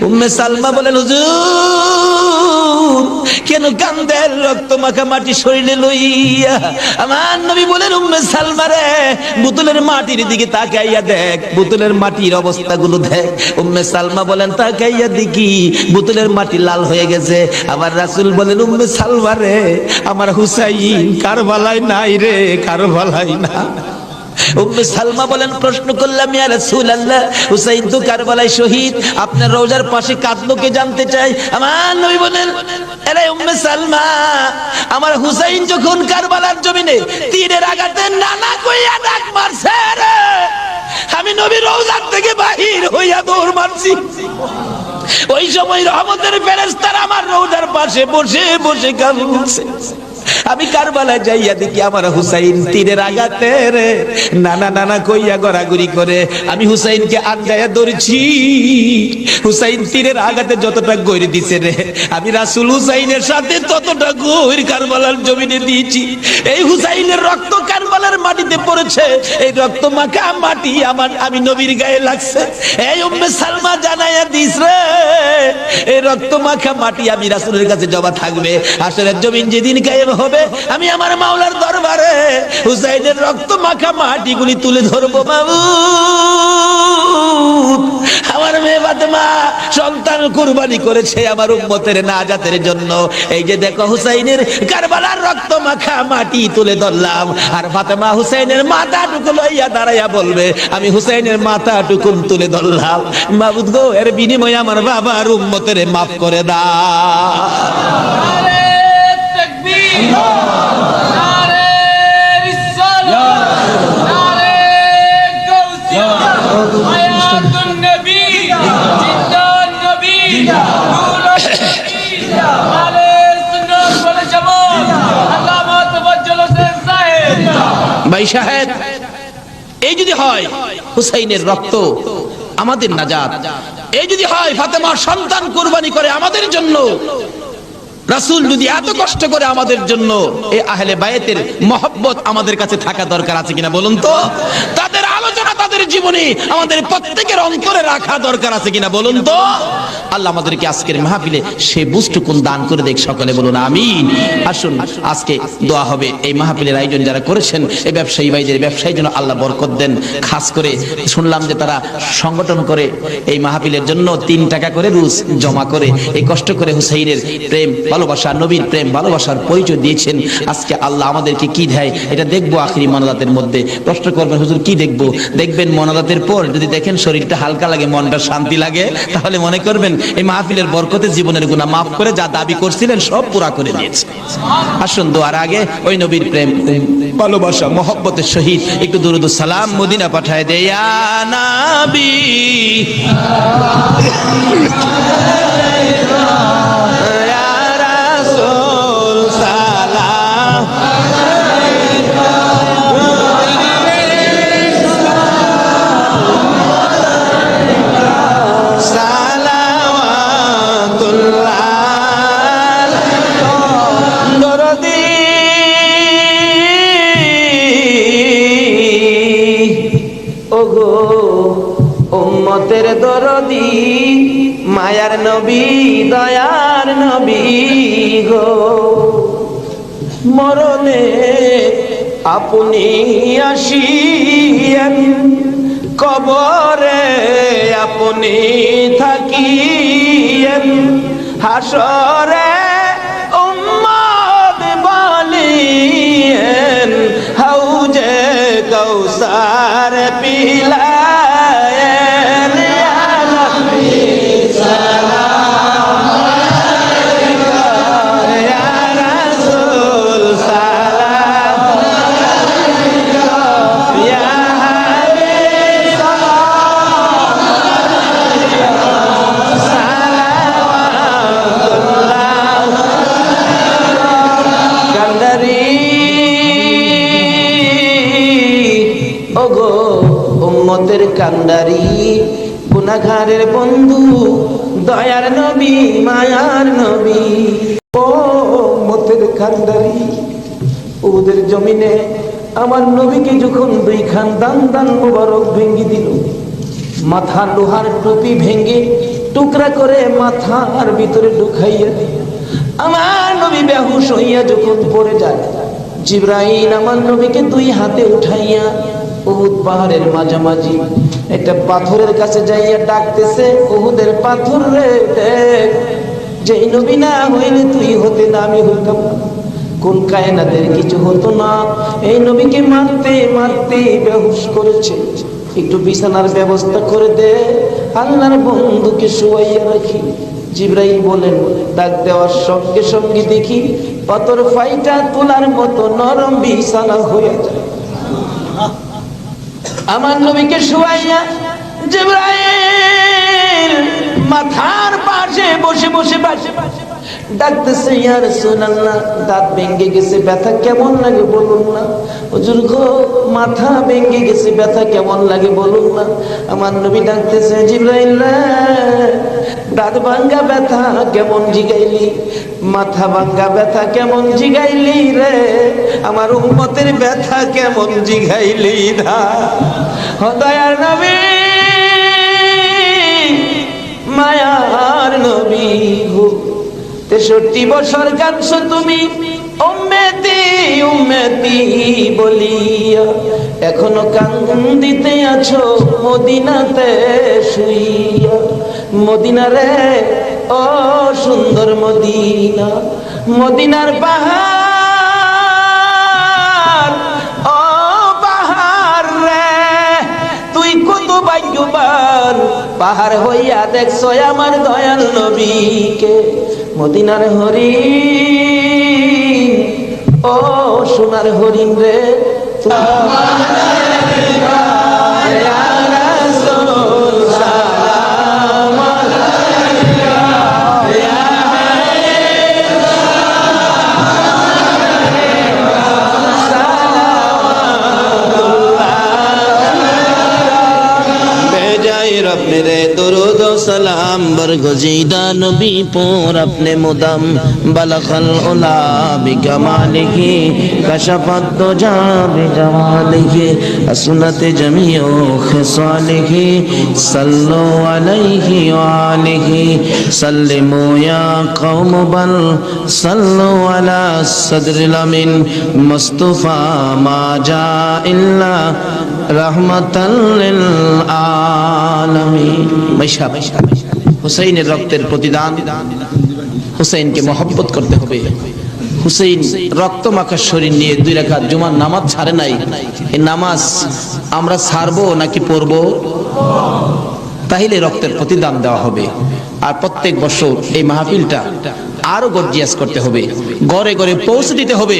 উম্মে সালমা বলেন, হুজুর কেন কান্দেন রক্ত মাখা মাটি শরীরে লইয়া? আমার নবী বলেন, উম্মে সালমা রে, বোতলের মাটির দিকে তাকাইয়া দেখ, বোতলের মাটির অবস্থাগুলো দেখ। উম্মে সালমা বলেন, তাকাইয়া দেখি বোতলের মাটি লাল হয়ে গেছে। আবার রাসূল বলেন, উম্মে সালমা রে, আমার হুসাইন কারবালায় নাই রে, কারবালায় না। উম্মে সালমা বলেন, প্রশ্ন করলাম, ইয়া রাসূলুল্লাহ, হুসাইন তো কারবালায় শহীদ, আপনার রওজার পাশে কাঁদলো কে জানতে চাই। আমার নবী বলেন, আরে উম্মে সালমা, আমার হুসাইন যখন কারবালার জমিনে তীরের আঘাতে নানা কইয়া ডাক মারছে রে, আমি নবী রওজা থেকে বাহির হইয়া দৌড় মারছি। ওই সময় রহমতের ফেরেশতারা আমার রওজার পাশে বসে বসে কাঁদছে। আমি কারবালায় যাইয়া দেখি আমার হুসাইন তীরের আঘাতে রে নানা নানা কইয়া গড়াগড়ি করে। আমি হুসাইনকে আনজায়া ধরেছি। হুসাইন তীরের আঘাতে যতটা গৈর দিছে রে, আমি রাসূল হুসাইনের সাথে ততটা গৈর কারবালার জমিনে দিয়েছি। এই হুসাইনের রক্ত কারবালার মাটিতে পড়েছে, এই রক্ত মাখা মাটি আমি নবীর গায়ে লাগছে। এই উম্মে সালমা জানাইয়া দিস রে, এই রক্ত মাখা মাটি আমি রাসূলের কাছে জমা থাকবে। হাশরের জমিন যেদিন কায়েম হবে, আমি আমার মাওলার দরবারে হুসাইনের রক্ত মাখা মাটিগুলি তুলে ধরবো। মাবুদ, আমার মেয়ে ফাতেমা সন্তান কুরবানি করেছে আমার উম্মতের নাজাতের জন্য। এই যে দেখো, হুসাইনের কারবালার রক্ত মাখা মাটি তুলে ধরলাম, আর ফাতেমা হুসাইনের মাথাটুকু লইয়া দাঁড়াইয়া বলবে, আমি হুসাইনের মাথাটুকু তুলে ধরলাম। মাবুদ গো, এর বিনিময়ে আমার বাবার উম্মতের মাফ করে দাও। ভাই সাহেব, এই যদি হয় হুসাইনের রক্ত আমাদের নাজাত, এই যদি হয় ফাতেমার সন্তান কুরবানি করে আমাদের জন্য, রাসূল যদি এত কষ্ট করে আমাদের জন্য, এই আহলে বায়াতের মহব্বত আমাদের কাছে থাকা দরকার আছে কিনা বলুন তো? তাদের আলোচনা, তাদের জীবনী আমাদের প্রত্যেকের অন্তরে রাখা দরকার আছে কিনা বলুন তো? আল্লাহ আমাদেরকে আজকের মাহফিলে সেই বুঝটুকুন দান করে দেখ, সকলে বলুন আমিন। আসুন, আজকে দোয়া হবে। এই মাহফিলের আয়োজন যারা করেছেন, এই ব্যবসায়ী ভাইদের ব্যবসায়ীর জন্য আল্লাহ বরকত দেন। খাস করে শুনলাম যে তারা সংগঠন করে এই মাহফিলের জন্য 3 টাকা করে রোজ জমা করে এই কষ্ট করে হুসাইনের প্রেম ভালোবাসা, নবীর প্রেম ভালোবাসার পরিচয় দিয়েছেন। আজকে আল্লাহ আমাদেরকে কি দেয় এটা দেখবো আখিরি মোনাজাতের মধ্যে। প্রশ্ন করবেন, হুজুর কি দেখবো? দেখবেন মোনাজাতের পর যদি দেখেন শরীরটা হালকা লাগে, মনটা শান্তি লাগে, তাহলে মনে করবেন এই মাহফিলের বরকতে জীবনের গুনাহ মাফ করে যা দাবি করছিলেন সব পুরা করে দিয়েছে। আসুন, দোয়ার আগে ওই নবীর প্রেম ভালোবাসা মহব্বতের সহিত একটু দুরূদ ও সালাম মদিনা পাঠায় দে। ইয়া নবী উম্মতের দরদি, মায়ার নবী, দয়ার নবী গো, মরণে আপনি আসিয়েন, কবরে আপনি থাকিয়েন, হাসরে উম্মত বলিয়েন, হাউজে কাউসার পিলা কান্ডারি, গুনাহগারের বন্ধু, দয়ার নবী, মায়ার নবী, ও উম্মতের কান্ডারি। ওদের জমিনে আমার নবীকে যখন 2 খান দান দান মোবারক ভেঙে দিল, মাথা লোহার টুপি ভেঙে টুকরা করে মাথার ভিতরে ঢুকাইয়া দিই। আমার নবী বেহুশ হইয়া যখন পড়ে যায়, জিবরাইল আমার নবীকে দুই হাতে উঠাইয়া উহুদ পাহাড়ের মাঝামাঝি একটা পাথরের কাছে যাইয়া ডাকতেছে, উহুদের পাথর রে দেখ, যেই নবী না হইলে তুই হতে না, আমি হইতাম না, কোন কায়নাতের কিছু হতো না, এই নবীকে মারতে মারতে বেহুশ করেছে, একটু বিছানার ব্যবস্থা করে দে, আল্লাহর বন্ধুকে শুয়াইয়া রাখি। জিবরাইল বলেন, ডাক দেওয়ার সঙ্গে সঙ্গে দেখি পাথর ফাইটা তোলার মতো নরম বিছানা হয়ে যায়। আমার নবীকে শুয়াইয়া জিবরাইল মাথার পাশে বসে বসে ডাকতেছে, ইয়া রাসূলুল্লাহ, দাঁত ভেঙে গেছে, ব্যথা কেমন লাগে বলুন না। হুজুর গো, মাথা ভেঙে গেছে, ব্যথা কেমন লাগে বলুন না। আমার নবী ডাকতেছে, জিবরাইল দাঁত ভাঙ্গা ব্যথা কেমন জিগাইলি, মাথা ভাঙ্গা ব্যথা কেমন জিগাইলি রে, আমার উম্মতের ব্যথা কেমন জিগাইলি না। দয়ার নবী, মায়ার নবী গো, 63 বছর কাঁদছো তুমি উম্মতি উম্মতি বলিয়া, এখনো কান্দিতে আছো মদিনাতে শুইয়া। মদিনা রে ও সুন্দর মদিনা, মদিনার পাহাড়, ও পাহাড় রে, তুই কত ভাগ্যবান, পাহাড় হইয়া দেখছো আমার দয়াল নবীকে। মদিনার হরিণ, ও সোনার হরিণ রে, मेरे दुरूद व सलाम बरगुज़ीदा नबी पर अपने मुदम बलगल उला बिकमालिही कशफत दुजा बिजमालिही हसनत जमीउ खिसालिही सल्लु अलैहि व आलिही सल्लिमू या कौम बल सल्लु अला सदरिल अमीन मुस्तफा मा जा इल्ला रहमतल लिल आलमीन। হুসাইনের রক্তের প্রতিদান, হুসাইনকে মহব্বত করতে হবে। হুসাইন রক্ত মাখা শরীর নিয়ে 2 রাকাত জুমার নামাজ ছাড়ে নাই। এই নামাজ আমরা ছাড়বো নাকি পড়বো? তাহলে রক্তের প্রতিদান দেওয়া হবে। আর প্রত্যেক বছর এই মাহফিলটা আরো গর্জিয়াস করতে হবে, ঘরে ঘরে পৌঁছে দিতে হবে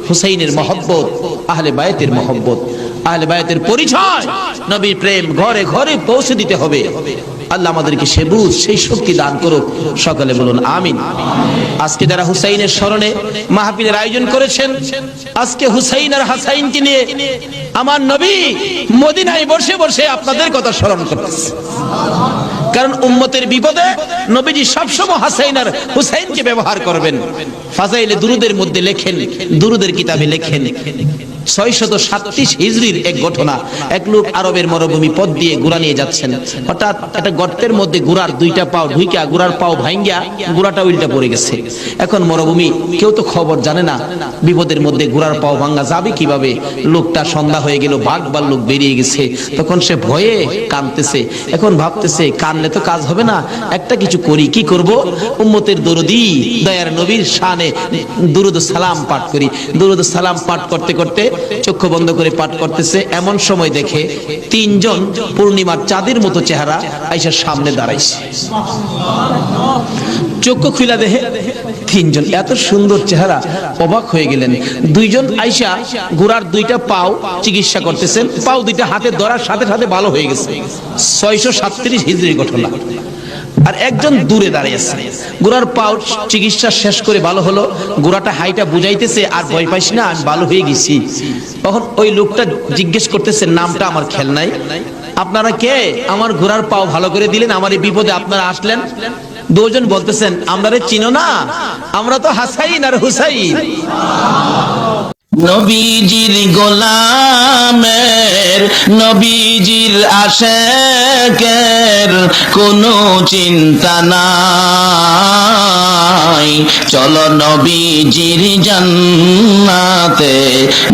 হুসাইনের মহব্বত, আহলে বায়তের মহব্বত, আহলে বায়তের পরিচয়, নবীর প্রেম ঘরে ঘরে পৌঁছে দিতে হবে। আল্লাহ আমাদেরকে সে বুঝ, সেই শক্তি দান করুক। সকলে বলুন আমিন। আজকে যারা হুসাইনের স্মরণে মাহফিলের আয়োজন করেছেন, আজকে হুসাইন আর হাসাইনকে নিয়ে আমার নবী মদিনায় বসে বসে আপনাদের কথা স্মরণ করতেছে। কারণ উম্মতের বিপদে নবীজি সবসময় হাসাইন আর হুসাইনকে ব্যবহার করবেন। ফাজাইলে দুরুদের মধ্যে লেখেন, দুরুদের কিতাবে লেখেন 637 হিজরির এক ঘটনা। এক লোক আরবের মরুভূমি পথ দিয়ে ঘোড়া নিয়ে যাচ্ছেন, হঠাৎ একটা গর্তের মধ্যে ঘোড়ার 2টা পাও ঢুইকা ঘোড়ার পাও ভাঙ্গিয়া ঘোড়াটা উল্টা পড়ে গেছে। এখন মরুভূমি, কেউ তো খবর জানে না, বিপদের মধ্যে ঘোড়ার পাও ভাঙ্গা যাবে কিভাবে। লোকটা সন্ধ্যা হয়ে গেল, বাঘ ভাল্লুক বেরিয়ে গেছে, তখন সে ভয়ে কাঁদতেছে। এখন ভাবতেছে কানলে তো কাজ হবে না, একটা কিছু করি। কি করব? উম্মতের দরদি দয়ার নবীর শানে দুরুদ সালাম পাঠ করি। দুরুদ সালাম পাঠ করতে করতে চক্ষু বন্ধ করে পাঠ করতেছে, এমন সময় দেখে 3 জন পূর্ণিমার চাঁদের মতো চেহারা আইসা সামনে দাঁড়াইছে। চক্ষু খুলে দেখে 3 জন এত সুন্দর চেহারা, অবাক হয়ে গেলেন। 2 জন আইসা ঘোড়ার 2টা পাও চিকিৎসা করতেছেন, পাও 2টা হাতে ধরার সাথে সাথে ভালো হয়ে গেছে। 637 হিজরির ঘটনা। আর একজন দূরে দাঁড়িয়ে আছে, ঘোড়ার পাও চিকিৎসা শেষ করে ভালো হলো, ঘোড়াটা হাইটা বুঝাইতেছে, আর ভয় পাইস না, আমি ভালো হয়ে গেছি। তখন ওই লোকটা জিজ্ঞেস করতেছে, নামটা আমার খেয়াল নাই, আপনারা কে? আমার ঘোড়ার পাও ভালো করে দিলেন, আমার এই বিপদে আপনারা আসলেন। 2 জন বলতেছেন, আমরা চিনো না, আমরা তো হাসাইন আর হুসাইন। নবীজির গোলামের, নবীজির আশেকের কোনো চিন্তা নাই। চলো নবীজির জান্নাতে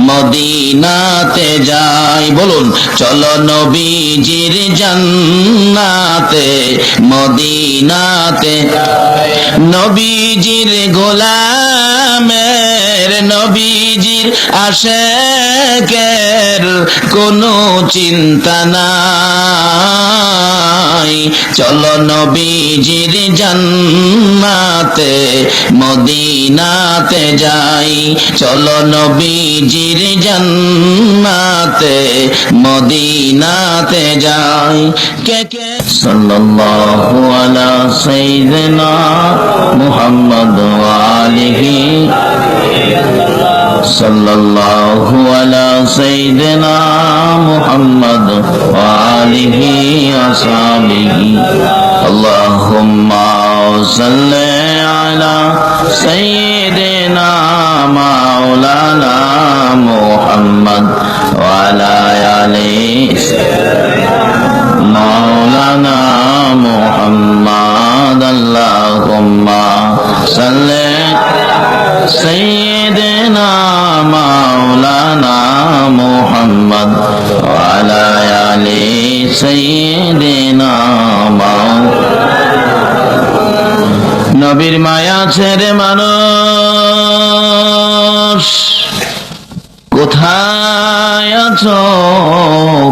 মদিনাতে যাই। বলুন, চলো নবীজির জান্নাতে মদিনাতে। নবীজির গোলামের, নবীজির আশেকের কোনো চিন্তা নাই। চলো নবীজির জান্নাতে মদিনাতে যাই। চলো নবীজির জান্নাতে মদিনাতে যাই। কে কে সাল্লাল্লাহু আলা সাইয়্যিদিনা মুহাম্মদ ওয়া আলিহি সাল্লাল্লাহু আলা সাইয়্যিদিনা মুহাম্মদ ওয়া আলিহি আসহাবিহি। আল্লাহুম্মা সাল্লি আলা সাইয়্যিদিনা মাওলানা মুহাম্মদ ওয়া আলা আলি মাওলানা মুহাম্মদ। আল্লাহুম্মা সাল্লি সাইয়্যিদিনা মাওলানা মুহাম্মদ ওয়া আলা আলি সাইয়্যিদিনা নবীর মায়া ছেড়ে মানুষ কোথায় আছো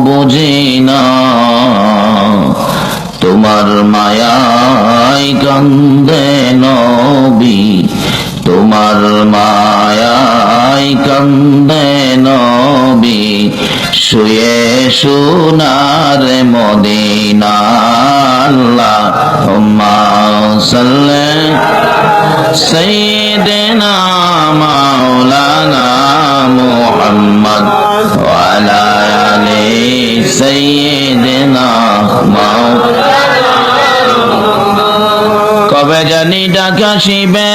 বুঝি না। তোমার মায়ায় কান্দে নবী, তোমার মায়ায় কান্দে নবী। শুয়ে সোনার মদিনা। আল্লাহুম্মা সাল্লি সাইয়্যিদিনা মাওলানা মুহাম্মদ ওয়া আলা আলি সাইয়্যিদিনা মাওলানা। কবে জানি ডাকাশিবে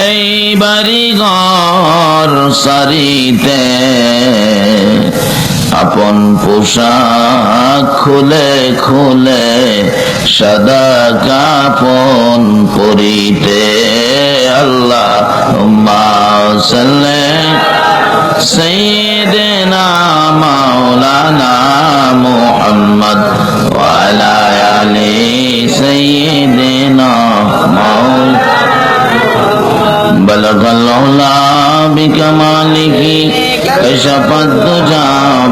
এই বাড়ি ঘর সারিতে, আপন পোশাক খুলে খুলে সাদা কাপন পরিতে। আল্লাহুম্মা সাল্লি সাইয়্যিদিনা মাওলানা মুহাম্মদ ওয়া আলা আলি সাইয়্যিদিনা মাওলানা। বলগাল উলা বিকামালিহি কশফাত দুজা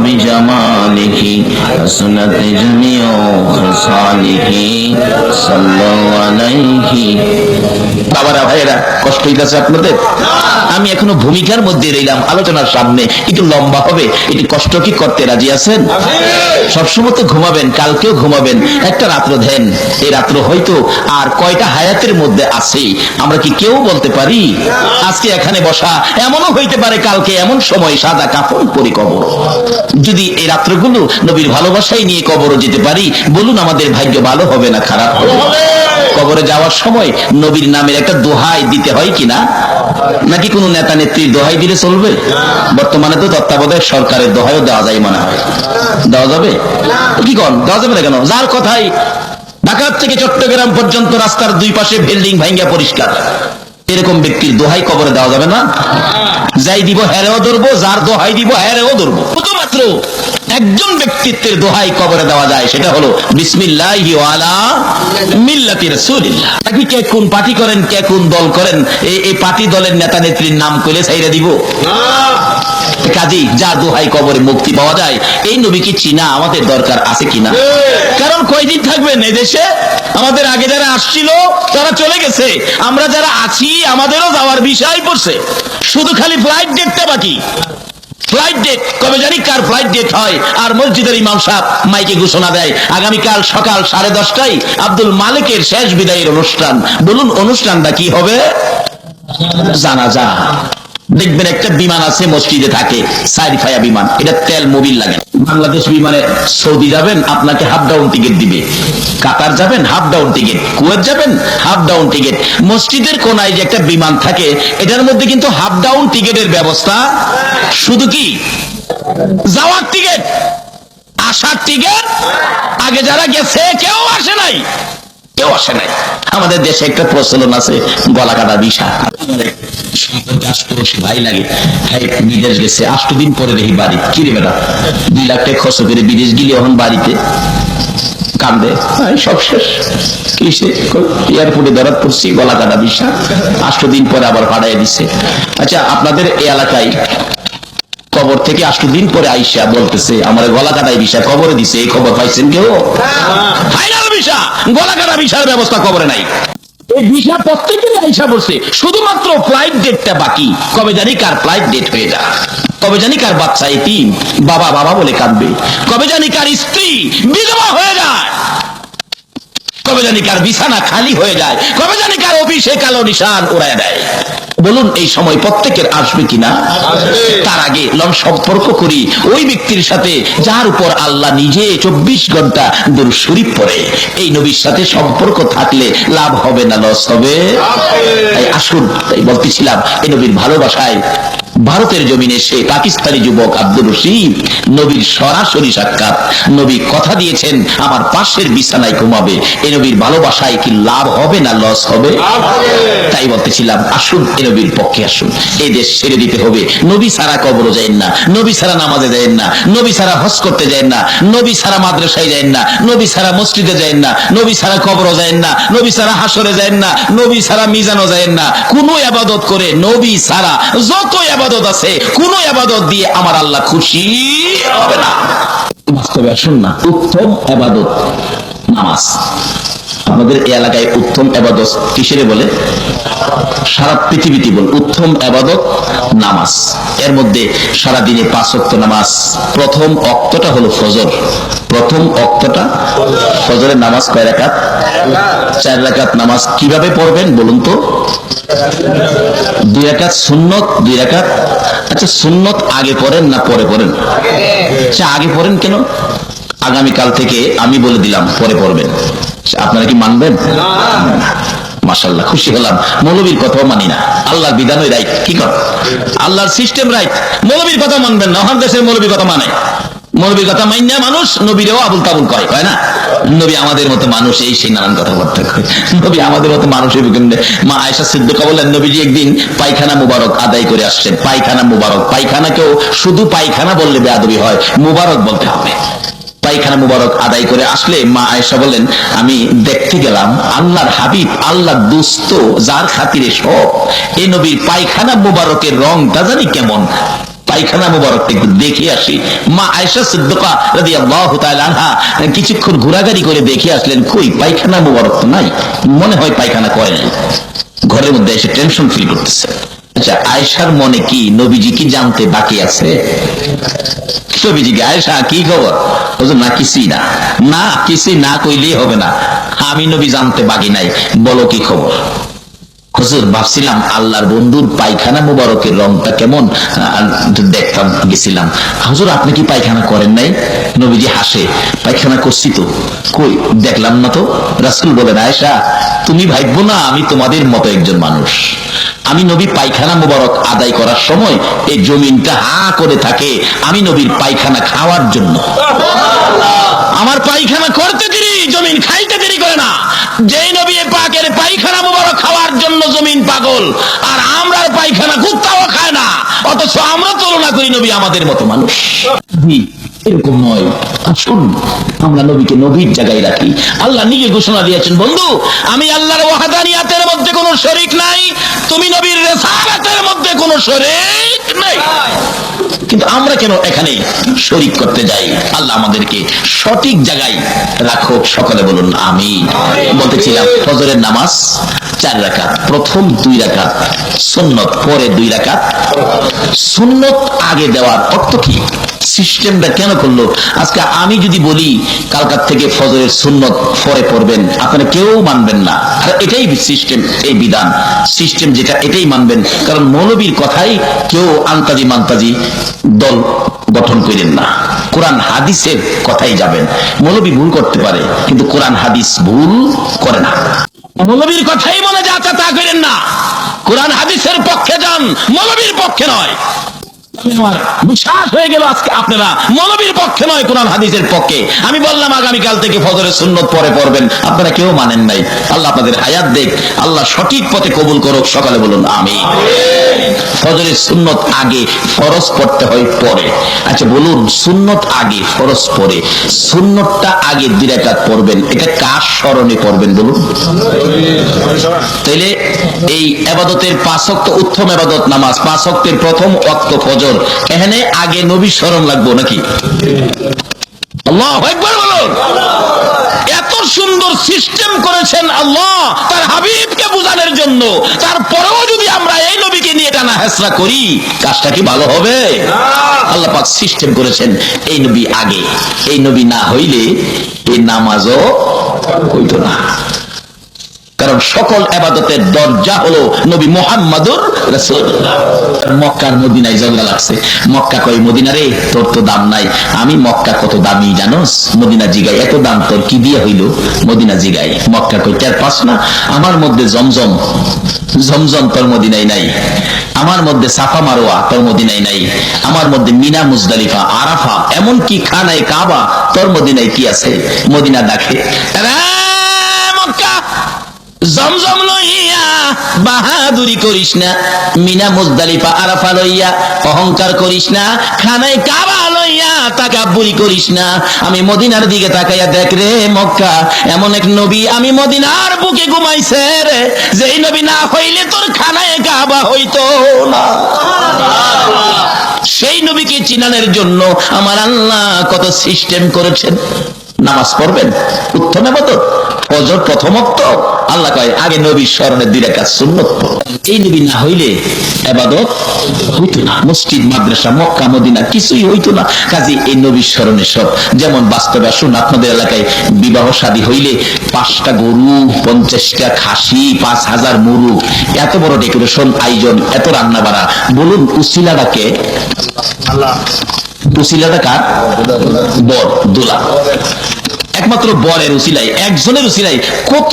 বিজামালিহি হাসনাত জামিউ খিসালিহি সাল্লাল্লাহু আলাইহি। বাবারা ভাইয়েরা, কষ্ট হইতাছে আপনাদের? আমি এখনো ভূমিকার মধ্যে রইলাম, আলোচনার সামনে একটু লম্বা হবে। একটু কষ্ট কি করতে রাজি আছেন? সবসময় তো ঘুমাবেন, কালকেও ঘুমাবেন, একটা রাত্র দেন। এই রাত্র হয়তো আর কয়টা হায়াতের মধ্যে আছে আমরা কি কেউ বলতে পারি? আজকে এখানে বসা, এমনও হইতে পারে কালকে এমন সময় সাদা কাফন পরে কবর। যদি এই রাত্রগুলো নবীর ভালোবাসায় নিয়ে কবরও যেতে পারি, বলুন আমাদের ভাগ্য ভালো হবে না খারাপ হবে? কবরে যাওয়ার সময় নবীর নামের একটা দোহাই দিতে হয় কিনা? নাকি কোন নেতা নেত্রীর দোহাই দিলে চলবে? বর্তমানে তো তত্ত্বাবধায়ক সরকারের দোহাইও দেওয়া যায় মনে হয়। দেওয়া যাবে কি? কোন দেওয়া যাবে না কেন? যার কথাই ঢাকা থেকে চট্টগ্রাম পর্যন্ত রাস্তার দুই পাশে বিল্ডিং ভাঙ্গা পরিষ্কার, এরকম ব্যক্তির দোহাই কবরে দেওয়া যাবে না? যাই দিব হেরেও ধরবো, যার দোহাই দিব হেরেও ধরবো। শুধুমাত্র একজন ব্যক্তিত্বের দোহাই কবরে দেওয়া যায়, সেটা হলো বিসমিল্লাহি ওয়া আলা মিল্লাতি রাসূলিল্লাহ। নাকি কে কোন পার্টি করেন, কে কোন দল করেন, এই পার্টি দলের নেতা নেত্রীর নাম কইলে ছাইরা দিব? কাজী যা দোহাই কবরে মুক্তি পাওয়া যায়, এই নবীকে চিনা আমাদের দরকার আছে কিনা? কারণ কয়দিন থাকবেন এই দেশে? আমাদের আগে যারা আসছিল তারা চলে গেছে, আমরা যারা আছি আমাদেরও যাওয়ার বিষয় পড়ছে। শুধু খালি ফ্লাইট ডেটটা বাকি। ফ্লাইট ডেট কবে জানি কার ফ্লাইট ডেট হয়, আর মসজিদের ইমাম সাহেব মাইকে ঘোষণা দেয় আগামীকাল সকাল 10:30টায় আব্দুল মালিকের শেষ বিদায়ের অনুষ্ঠান। বলুন অনুষ্ঠানটা কি হবে? জানাজা। দেখবেন একটা বিমান আছে মসজিদে থাকে, সাইরিফায়া বিমান, এটা তেল মোবিল লাগে। বাংলাদেশ বিমানে সৌদি যাবেন, আপনাকে হাফ ডাউন টিকিট দিবে। কাতার যাবেন, হাফ ডাউন টিকিট। কুয়েত যাবেন, হাফ ডাউন টিকিট। মসজিদের কোনায় যে একটা বিমান থাকে, এটার মধ্যে কিন্তু হাফ ডাউন টিকিটের ব্যবস্থা। শুধু কি যাওয়ার টিকিট, আসার টিকিট আগে যারা গেছে কেউ আসে নাই, কেউ আসে নাই। আমাদের দেশে একটা প্রচলন আছে, গলা কাটা ভিসা। ভাই লাগে, বিদেশ গেছে, 8 দিন পরে দেখি বাড়ি। কি রে বেটা, 2 লাখ টাকা খরচ করে বিদেশ গেলে এখন বাড়িতে কান্দে, সব শেষ। কিসে এয়ারপোর্টে ধরাত পড়ছি, গলা কাটা ভিসা, 8 দিন পরে আবার পাঠাইয়া দিচ্ছে। আচ্ছা, আপনাদের এই এলাকায় কবর থেকে 8 দিন পরে আইসা বলতেছে আমার গলা কাটাই ভিসা কবরে দিছে, এই খবর পাইছেন কেউ? ফাইনাল ভিসা, গলা কাটা ভিসার ব্যবস্থা কবরে নাই। এই ভিসা প্রত্যেকের আইসা বলছে, শুধুমাত্র ফ্লাইট ডেটটা বাকি। কবে জানি কার ফ্লাইট ডেট হয়ে যায়, কবে জানি কার বাচ্চা এতিম, বাবা বাবা বলে কাঁদবে, কবে জানি কার স্ত্রী বিধবা হয়ে যায়, কবে জানি কার বিছানা খালি হয়ে যায়, কবে জানি কার অফিসে কালো নিশান উড়ায় দেয়। বলুন এই সময় প্রত্যেকের আসবে কিনা? তার আগে লং সম্পর্ক করি ওই ব্যক্তির সাথে যার উপর আল্লাহ নিজে 24 ঘন্টা দুরূদ শরীফ পড়ে। এই নবীর সাথে সম্পর্ক থাকলে লাভ হবে না লস হবে? তাই আসুন, তাই বলতেছিলাম, এই নবীর ভালোবাসায় ভারতের জমিনে সে পাকিস্তানি যুবক আব্দুর রশিদ নবীর সরাসরি সাক্ষাৎ। নবী কথা দিয়েছেন আমার পাশের বিছানায় ঘুমাবে। এই নবীর ভালোবাসায় কি লাভ হবে না লস হবে? তাই বলতেছিলাম, আসুন এই নবীর পক্ষে আসুন। এই দেশ ছেড়ে দিতে হবে। নবী ছাড়া কবরে যায়েন না, নবী ছাড়া নামাজে যায়েন না, নবী ছাড়া হজ করতে যায়েন না, নবী ছাড়া মাদ্রাসায় যায়েন না, নবী ছাড়া মসজিদে যায়েন না, নবী ছাড়া কবরে যায়েন না, নবী ছাড়া হাসরে যায়েন না, নবী ছাড়া মিজানো যায়েন না। কোন ইবাদত করে নবী ছাড়া যত ইবাদত আছে, কোন ইবাদত দিয়ে আমার আল্লাহ খুশি হবে না। বাস্তবে আসুন না, উত্তম ইবাদত নামাজ। আমাদের এই এলাকায় উত্তম ইবাদত কিসেরে বলে? সারা পৃথিবীতে বল উত্তম ইবাদত নামাজ। এর মধ্যে সারা দিনে 5 ওয়াক্ত নামাজ। প্রথম ওয়াক্তটা হলো ফজর। প্রথম ওয়াক্তটা ফজরের নামাজ কয় রাকাত? 4 রাকাত নামাজ। কিভাবে পড়বেন বলুন তো? 2 রাকাত সুন্নত, 2 রাকাত। আচ্ছা, সুন্নত আগে পড়েন না পরে পড়েন? আচ্ছা, আগে পড়েন কেন? আগামীকাল থেকে আমি বলে দিলাম পরে পড়বেন। আপনারা কি মানবেন? মাশাআল্লাহ, খুশি হলাম। মৌলবীর কথাও মানি না, আল্লাহর বিধানই রাইট। কি কর, আল্লাহর সিস্টেম রাইট। মৌলবীর কথা মানবেন না, আমার দেশের মৌলবীর কথা মানে। মৌলবীর কথা মাইন না মানুষ নবীরেও আবুল তাবুল কয়, হয় না? নবী আমাদের মতো মানুষ, এই সেই নানান কথাবার্তা কয়। নবী আমাদের মতো মানুষের মা আয়েশা সিদ্দিকা বলেন, নবীজি একদিন পায়খানা মুবারক আদায় করে আসছেন। পায়খানা মুবারক, পায়খানাকেও শুধু পায়খানা বললে বেয়াদবি হয়, মুবারক বলতে হবে। পায়খানা মুবারক আদায় করে আসলে মা আয়েশা বলেন, আমি দেখতে গেলাম আল্লাহর হাবিব, আল্লাহর দোস্ত, যার খাতিরে সব, এই নবীর পায়খানা মুবারকের রংটা জানি কেমন, পায়খানা মুবারকটা একটু দেখে আসি। মা আয়েশা সিদ্দিকা রাদিয়াল্লাহু তাআলা আনহা কিছুক্ষণ ঘোরাঘুরি করে দেখে আসলেন, কই পায়খানা মুবারক তো নাই, মনে হয় পায়খানা করে নাই। ঘরের মধ্যে এসে টেনশন ফিল করতেছে। আচ্ছা, আয়েশার মনে কি নবীজি কি জানতে বাকি আছে? নবীজিকে, আয়েশা কি খবর? হুজুর, না কিছুই না। না কিছুই না কইলেই হবে না, আমি নবী জানতে বাকি নাই, বলো কি খবর? হুজুর, ভাবছিলাম আল্লাহর বন্ধুর পায়খানা মুবারকের রংটা কেমন দেখতাম, গেছিলাম। হুজুর, আপনি কি পায়খানা করেন নাই? নবীজি হাসে, পায়খানা করছি তো, কই দেখলাম না তো। রাসূল বলেন, আয়েশা তুমি ভাববো না আমি তোমাদের মতো একজন মানুষ। আমি নবী পায়খানা মুবারক আদায় করার সময় এই জমিনটা হা করে থাকে আমি নবীর পায়খানা খাওয়ার জন্য। আমার পায়খানা করতে দেরি, জমিন খাইতে দেরি করে না। যেই নবী পাকের পায়খানা মুবারক খাওয়ার জন্য জমিন পাগল, আর আমরা পায়খানা কুত্তাও খায় না, অথচ আমরা তুলনা করি নবী আমাদের মতো মানুষ। এরকম নয়। আসুন আমরা নবীকে নবীর জায়গায় রাখি। আল্লাহ নিজে ঘোষণা দিয়েছেন, বন্ধু আমি আল্লাহর ওয়াহদানিয়াতের মধ্যে কোনো শরীক নাই, তুমি নবীর রিসালাতের মধ্যে কোনো শরীক নাই। কিন্তু আমরা কেন এখানে শরীক করতে যাই? আল্লাহ আমাদেরকে সঠিক জায়গায় রাখুক, সকলে বলুন আমিন। বলতেছিলাম ফজরের নামাজ 4 রাকাত, প্রথম 2 রাকাত সুন্নত, পরে 2 রাকাত। সুন্নত আগে দেওয়ার অর্থ কি? সিস্টেমটা কেন করলো? আজকে আমি যদি বলি কালকার থেকে ফজরের সুন্নত পরে পড়বেন, আপনারা কেউ মানবেন না। আর এটাই সিস্টেম, এই বিধান সিস্টেম যেটা, এটাই মানবেন। কারণ মৌলবীর কথাই কেউ আন্তাজি মান্তাজি দল গঠন করেন না, কোরআন হাদিসের কথাই যাবেন। মৌলবী ভুল করতে পারে, কিন্তু কোরআন হাদিস ভুল করে না। মৌলবীর কথাই মনে যা তা করেন না, কোরআন হাদিসের পক্ষে যান, মৌলবীর পক্ষে নয়। বিশ্বাস হয়ে গেল আজকে আপনারা মৌলবীর পক্ষে নয়, কোরআন হাদিসের পক্ষে। আমি বললাম আগামীকাল থেকে ফজরের সুন্নত পরে পড়বেন, আপনারা কেউ মানেন নাই। আল্লাহ আপনাদের হায়াত দেখ, আল্লাহ সঠিক পথে কবুল করুক। সকালে বলুন আমিন। ফজরের সুন্নত আগে, ফরজ পড়তে হয় পরে। আচ্ছা বলুন, সুন্নত আগে ফরজ পরে, সুন্নতটা আগে 2 রাকাত পড়বেন, এটা কার স্মরণে পড়বেন বলুন? তাইলে এই ইবাদতের 5 ওয়াক্ত উত্তম ইবাদত নামাজ, 5 ওয়াক্তের প্রথম ওয়াক্ত ফজর, এখানে আগে নবীর স্মরণ লাগবে নাকি? আল্লাহু আকবার বলুন। এত সুন্দর সিস্টেম করেছেন আল্লাহ তার হাবিবকে বোঝানোর জন্য, তারপরেও যদি আমরা এই নবীকে নিয়ে টানা হেসরা করি, কাজটা কি ভালো হবে? আল্লাহ পাক সিস্টেম করেছেন এই নবী আগে, এই নবী না হইলে এই নামাজও হইতো না। কারণ সকল ইবাদতের দরজা হলো নবী মুহাম্মদুর রাসূলুল্লাহ। মক্কার মদিনায় ঝগড়া লাগছে। মক্কা কই, মদিনা রে তোর তো দাম নাই। আমি মক্কা কত দামি জানোস? মদিনা জিগাই, এত দাম তোর কি দিয়ে হইল? মদিনা জিগাই। মক্কা কই, টের পাস না? আমার মধ্যে জমজম, জমজম তোর মদিনায় নাই। আমার মধ্যে সাফা মারোয়া তোর মদিনায় নাই। আমার মধ্যে মিনা, মুজদালিফা, আরাফা, এমন কি খানায় কাবা তোর মদিনায় কি আছে? মদিনা ডাকে, মক্কা জমজম লইয়া বাহাদুরি করিস না, মিনা, মুজদালিফা, আরাফা লইয়া অহংকার করিস না, খানায় কাবা লইয়া তাকাব্বুরি করিস না। আমি মদিনার দিকে তাকাইয়া দেখ রে মক্কা, এমন এক নবী আমি মদিনার বুকে ঘুমাইছে রে, যেই নবী না হইলে তোর খানায় কাবা হইতো না। সেই নবীকে চিনানোর জন্য আমার আল্লাহ কত সিস্টেম করেছেন। নামাজ পড়বেন উত্তম ইবাদত, ফজর প্রথম ওয়াক্ত, আল্লাহ কয় আগে নবীর স্মরণে 2 রাকাত সুন্নত পড়ো। এই নবী না হইলে ইবাদত হইতো না, মসজিদ, মাদ্রাসা, মক্কা, মদিনা কিছুই হইতো না। কাজে এই নবীর স্মরণে সব। যেমন বাস্তবে আসুন, আপনাদের এলাকায় বিবাহ শাদী হইলে 5টা গরু, 50টা খাসি, 5000 মুরুগ, এত বড় ডেকোরেশন আয়োজন, এত রান্না বাড়া। বলুন উসিলাটাকে? আল্লাহ। উসিলাটা কার? বর, দোলা। একমাত্র বরের উসিলাই, একজনের উসিলাই কত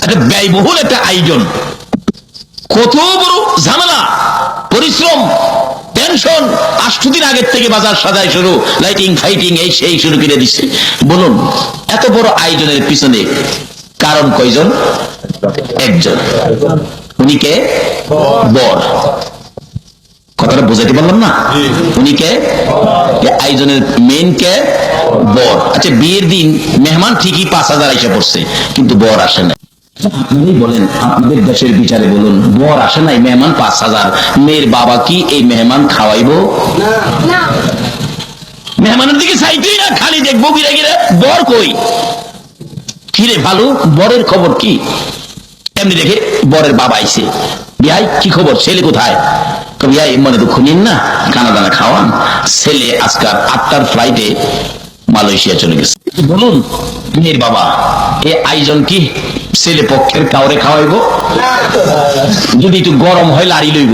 একটা ব্যয়বহুল একটা আয়োজন, কত বড় ঝামেলা, পরিশ্রম, টেনশন। 8 দিন আগের থেকে বাজার সাজায় শুরু, লাইটিং ফাইটিং এই সেই শুরু করে দিচ্ছে। বলুন এত বড় আয়োজনের পিছনে কারণ কয়জন? একজন। উনি কে? বর। কথাটা বোঝাতে পারলাম না? উনি কে? আয়োজনের মেন কে? বর। আচ্ছা বিয়ের দিন মেহমান ঠিকই 5000 এসে পড়ছে, কিন্তু বর আসে না। আপনি বলেন, আপনাদের দেশের বিচারে বলুন, বর আসে নাই, মেহমান 5000, মেয়ের বাবা কি এই মেহমান খাওয়াইবো? মেহমানের দিকে চাইতেই না, খালি দেখবো গিরে গিরে বর কই, কিরে ভালো বরের খবর কি? এমনি দেখে বরের বাবা আইছে, বিয়াই কি খবর, ছেলে কোথায়? বিয়াই মনে দুঃখ নিন না, কানা দানা খাওয়ান, ছেলে আজকাল 8টার ফ্লাইটে মালয়েশিয়া চলে গেছে। বলুন মেয়ের বাবা এ আয়োজন কি ছেলে পক্ষের কাউরে খাওয়াইব? যদি একটু গরম হয় লাড়ি লইব,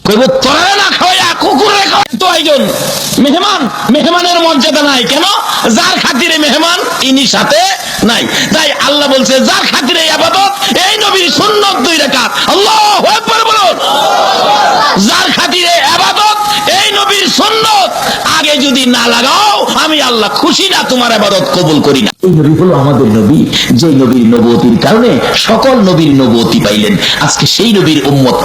কইব তোরা না খাওয়াইয়া কুকুরে খাওয়াই তো আয়োজন। মেহমান, মেহমানের মর্যাদা নাই কেন? যার খাতিরে মেহমান ইনি সাথে নাই। তাই আল্লাহ বলছে যার খাতিরে ইবাদত, এই নবীর সুন্নত 2 রাকাত। আল্লাহু আকবার বলুন। যার খাতিরে ইবাদত, এই নবীর সুন্নত আগে যদি না লাগাও, আমি আল্লাহ খুশি না, তোমার ইবাদত কবুল করি না। এই নবী হলো আমাদের নবী, যে নবীর নবুয়তির কারণে সকল নবীর নবুয়তি পাইলেন। আজকে সেই নবীর উম্মত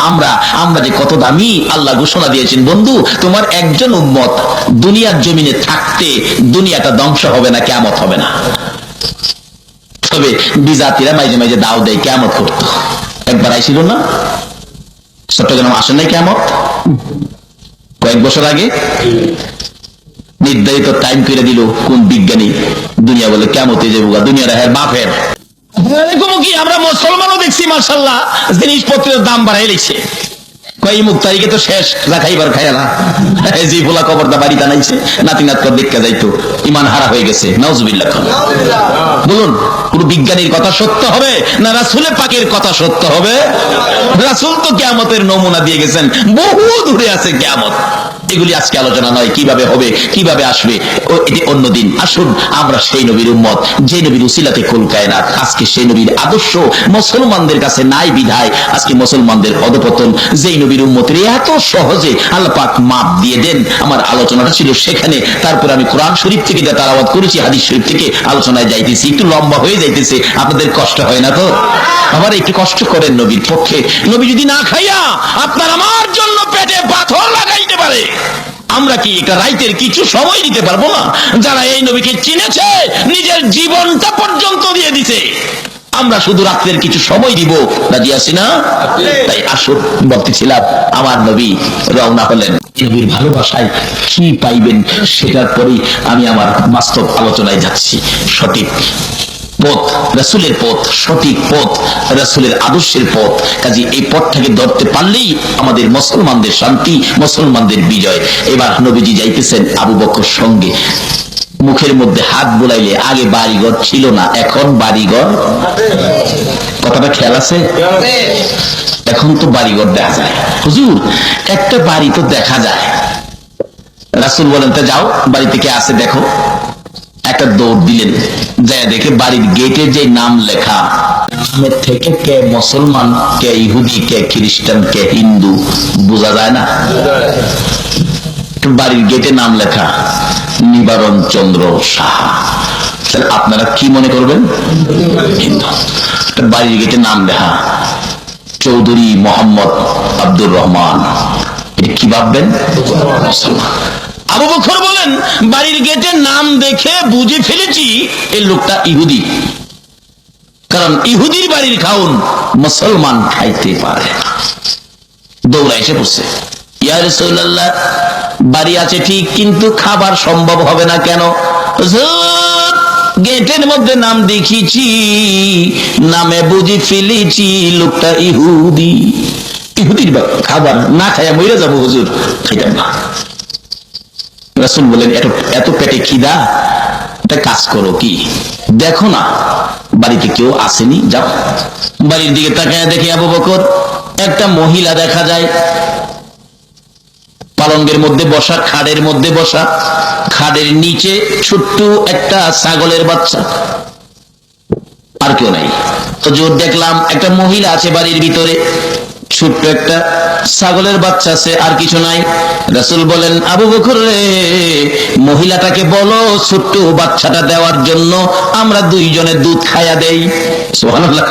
আমরা যে কত দামি, আল্লাহ ঘোষণা দিয়েছেন বন্ধু তোমার একজন উম্মত দুনিয়ার জমিনে থাকতে দুনিয়াটা ধ্বংস হবে না, কিয়ামত হবে না। তবে বিজাতিরা মাঝে মাঝে দাও দেয় কিয়ামত করতো। একবার আইছিল না চট্টগ্রাম, আসেন নাই কিয়ামত কয়েক বছর আগে? নির্ধারিত টাইম করে দিল কোন বিজ্ঞানী, দুনিয়া বলে কিয়ামতে যাবো, দুনিয়ার হ্যাঁ বাপের। কি আমরা মুসলমানও দেখছি মাশাআল্লাহ জিনিসপত্রের দাম বাড়াই লিখছে, কয় মুখ তারিখে তো শেষ, যা খাইবার খায় না, জি ফোলা কবরদা বাড়ি বানাইছে, নাতি নাতকর দেখা যাইতো, ইমান হারা হয়ে গেছে, নাউজুবিল্লাহ। বলুন কোন বিজ্ঞানীর কথা সত্য হবে না রাসূলে পাকের কথা সত্য হবে? রাসূল তো কিয়ামতের নমুনা দিয়ে গেছেন, বহু দূরে আছে কিয়ামত। এগুলি আজকে আলোচনা নয়, কিভাবে হবে কিভাবে আসবে এটি অন্যদিন। আসুন আমরা সেই নবীর উম্মত, যে নবীর উসিলাতে কুল কায়নাত। আজকে সেই নবীর আদর্শ মুসলমানদের কাছে নাই বিধায় আজকে মুসলমানদের অধপতন। যেই নবীর উম্মতের এত সহজে আল্লাহ পাক মাপ দিয়ে দেন। আমার আলোচনাটা ছিল সেখানে, তারপর আমি কোরআন শরীফ থেকে যা তেলাওয়াত করেছি, হাদিস শরীফ থেকে আলোচনায় যাইতেছি, একটু লম্বা হয়ে যাইতেছে। আপনাদের কষ্ট হয় না তো? আবার একটু কষ্ট করেন নবীর পক্ষে। নবী যদি না খাইয়া আপনার আমার জন্য পেটে পাথর লাগাইতে পারে, আমরা কি এটা রাইতের কিছু সময় দিতে পারবো না? যারা এই নবীকে চিনেছে নিজের জীবনটা পর্যন্ত দিয়ে দিছে, আমরা শুধু রাত্রের কিছু সময় দিব, রাজি আছি না? তাই আসুন, বলতেছিলাম আমার নবী রওনা হলেন। নবীর ভালোবাসায় কি পাইবেন সেটার পরেই আমি আমার বাস্তব আলোচনায় যাচ্ছি। সঠিক পথ রাসূলের পথ, সঠিক পথ রাসূলের আদর্শের পথ। কাজে এই পথটাকে ধরতে পারলেই আমাদের মুসলমানদের শান্তি, মুসলমানদের বিজয়। এবার নবীজি যাইতেছেন আবু বকর সঙ্গে। মুখের মধ্যে হাত বুলাইলে, আগে বাড়িঘর ছিল না, এখন বাড়িঘর। কথাটা খেয়াল আছে? এখন তো বাড়িঘর দেখা যায়। হুজুর একটা বাড়ি তো দেখা যায়। রাসূল বলেন, তা যাও বাড়িতে কে আছে দেখো। একটা দৌড় দিলেন, যায় দেখে বাড়ির গেটে যে নাম লেখা, নামের থেকে কে মুসলমান, কে ইহুদি, কে খ্রিস্টান, কে হিন্দু বোঝা যায় না? বাড়ির গেটে নাম লেখা নিবারণ চন্দ্র সাহা। তাহলে আপনারা কি মনে করবেন? হিন্দু। বাড়ির গেটে নাম লেখা চৌধুরী মোহাম্মদ আব্দুর রহমান, এটা কি ভাববেন? মুসলমান। আবু বকর বলেন, বাড়ির গেটে নাম দেখে বুঝে ফেলেছি এই লোকটা ইহুদি, কারণ ইহুদির বাড়ির খাউন মুসলমান খাইতে পারে না। দৌড়া এসে পড়ছে, ইয়া রাসূলুল্লাহ বাড়ি আছে ঠিক, কিন্তু খাবার সম্ভব হবে না। কেন? হুজুর গেটের মধ্যে নাম দেখিছি, নামে বুঝে ফেলেছি লোকটা ইহুদি। ইহুদির খাবার না খাইয়া মইরা যাবো হুজুর, খাইতাম না। রাসূল বলেন, এত পেটে খিদা, একটা কাজ করো, কি দেখো না বাড়িতে কেউ আসেনি, যাও। বাড়ির দিকে তাকায় দেখে আবু বকর একটা মহিলা দেখা যায়, পালঙ্গের মধ্যে বসা, খাড়ের মধ্যে বসা, খাড়ের নিচে ছোট্ট একটা ছাগলের বাচ্চা, আর কেউ নাই। হুজুর দেখলাম একটা মহিলা আছে বাড়ির ভিতরে, ছোট্ট একটা ছাগলের বাচ্চা আছে, আর কিছু নাই। রাসূল বলেন, আবু বকর রে, মহিলাটাকে বলো ছোট্ট বাচ্চাটা দেওয়ার জন্য, আমরা দুইজনে দুধ খাইয়া দেই। সুবহানাল্লাহ।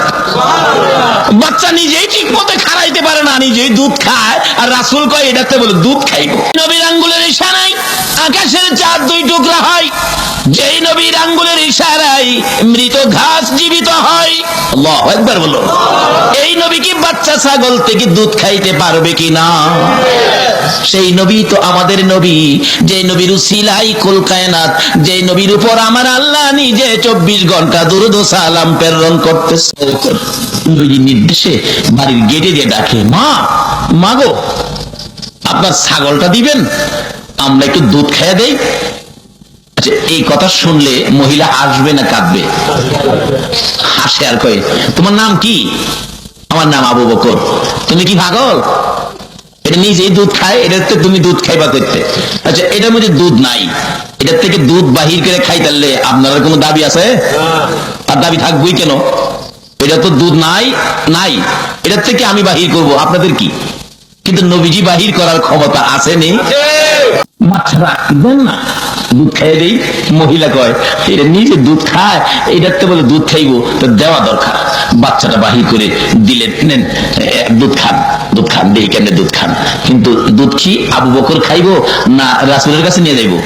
বাচ্চা নিজেই ঠিক মতো খাড়াইতে পারে না, নিজেই দুধ খায়, আর রাসূল কয় এটাতে বলে দুধ খাইব। নবীর আঙ্গুলের ইশারায় আকাশের চাঁদ দুই টুকরা হয়, যেই নবীর আঙ্গুলের ইশারায় মৃত ঘাস জীবিত হয়। আল্লাহু আকবার বলো। এই নবী কি বাচ্চা ছাগল থেকে দুধ খাইতে পারবে কিনা? সেই নবী তো আমাদের নবী, যে নবীর উসিলায় কুল কায়নাত, যে নবীর উপর আমার আল্লাহ নিজে 24 ঘন্টা দুরূদ ও সালাম প্রেরণ করতেছে। নবীর নির্দেশে বাড়ির গেটে দিয়ে ডাকে, মা, মাগো আপনার ছাগলটা দিবেন, আমরা একটু দুধ খাইয়া দেই। আচ্ছা, এই কথা শুনলে মহিলা আসবে না কাঁদবে? হাসে আর কয়, তোমার নাম কি? আমার নাম আবু বকর। তুমি কি পাগল? এটা নিজেই দুধ খায়, এটাতে তুমি দুধ খাইবা করতে। আচ্ছা, এটার মধ্যে দুধ নাই, এটার থেকে দুধ বাহির করে খাইতালে আপনার কোনো দাবি আছে? আর দাবি থাকবেই কেন? এটা তো দুধ নাই, এটার থেকে আমি বাহির করব, আপনাদের কি? কিন্তু নবীজি বাহির করার ক্ষমতা আছে নেই? মাথা রাখবেন না, দুধ খাইয়ে দেই। মহিলা কয়, এটা নিজে দুধ খায়, এটাতে বলে দুধ খাইবো, তো দেওয়া দরকার। বাচ্চাটা বাহির করে দিলেন, নেন দুধ খান, দুধ খান, দেখি কেমনে দুধ খান। কিন্তু দুধ কি আবু বকর খাইবো না রাসূলের কাছে নিয়ে যাইবো?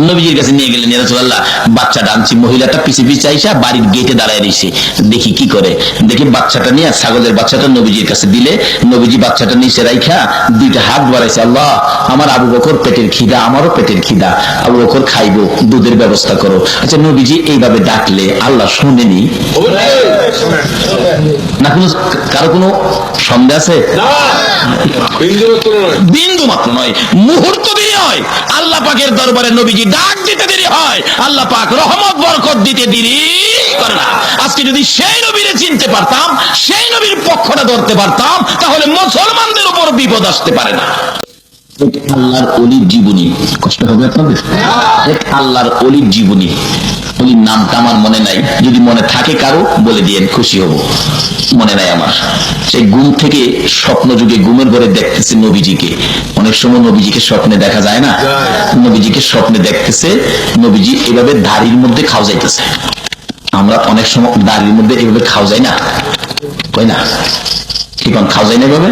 নবীজির কাছে নিয়ে গেলেন। ইয়া রাসূলুল্লাহ, বাচ্চাটা আনছি। মহিলাটা পিছে পিছে আইসা বাড়ির গেটে দাঁড়ায় রইছে, দেখি কি করে। দেখি বাচ্চাটা নিয়ে, ছাগলের বাচ্চাটা নবীজির কাছে দিলে, নবীজি বাচ্চাটা নিচে রাইখা দুইটা হাত বাড়াইছে, আল্লাহ আমার আবু বকর পেটের খিদা, আমারও পেটের খিদা, আল্লাহ আবু বকর খাইবো, দুধের ব্যবস্থা করো। আচ্ছা নবীজি এইভাবে ডাকলে আল্লাহ শুনেনি না? কারো কোনো সন্দেহ আছে? বিন্দু মাত্র নয়, মুহূর্ত দেরি হয়। আল্লাহ পাকের দরবারে নবীজি ডাক দিতে দেরি হয়, আল্লাহ পাক রহমত বরকত দিতে দেরি করে না। আজকে যদি সেই নবীরে চিনতে পারতাম, সেই নবীর পক্ষটা ধরতে পারতাম, তাহলে মুসলমানদের উপর বিপদ আসতে পারে না। আল্লাহর অলির জীবনী, কষ্ট হবে আপনাদের? আল্লাহর অলির জীবনী, অলির নামটা আমার মনে নাই, যদি মনে থাকে কারো বলে দিয়েন, খুশি হব। মনে নাই আমার। সেই ঘুম থেকে স্বপ্ন যুগে ঘুমের ঘরে দেখতেছে নবীজিকে। অনেক সময় নবীজিকে স্বপ্নে দেখা যায় না? নবীজিকে স্বপ্নে দেখতেছে, নবীজি এভাবে দাড়ির মধ্যে খাওয়া যাইতেছে। আমরা অনেক সময় দাড়ির মধ্যে এভাবে খাওয়া যায় না, তাই না? কি কোন খাওয়া যায় না এভাবে?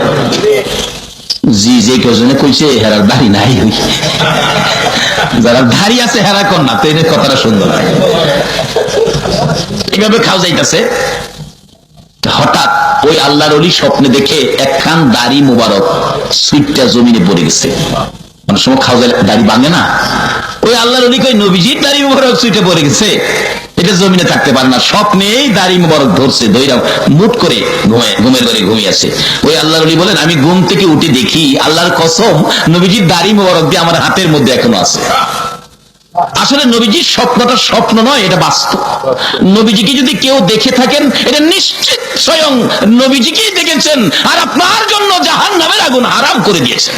জি যে কেজনে কইছে হেরার দাড়ি নাই, যারা দাড়ি আছে হেরা কর না, তো এই কথাটা সুন্দর। এইভাবে খাওয়া যাইতেছে, হঠাৎ ওই আল্লাহর ওলি স্বপ্নে দেখে একখান দাড়ি মোবারক সুইটটা জমিনে পড়ে গেছে। অনেক সময় খাওয়া যায় দাড়ি ভাঙে না, ওই আল্লাহর ওলি কই নবীজির দাড়ি মোবারক সুইটে পড়ে গেছে, এটা জমিনে থাকতে পারে না। স্বপ্নেই দাড়ি মোবারক ধরছে, ধইরা মুট করে ঘুমের ঘরে ঘুমিয়ে আছে। ওই আল্লাহর ওলি বলেন, আমি ঘুম থেকে উঠে দেখি আল্লাহর কসম নবীজির দাড়ি মোবারক দিয়ে আমার হাতের মধ্যে এখনো আছে। আসলে নবীজির স্বপ্নটা স্বপ্ন নয়, এটা বাস্তব। নবীজিকে যদি কেউ দেখে থাকেন, এটা নিশ্চিত স্বয়ং নবীজিকেই দেখেছেন, আর আপনার জন্য জাহান্নামের আগুন হারাম করে দিয়েছেন।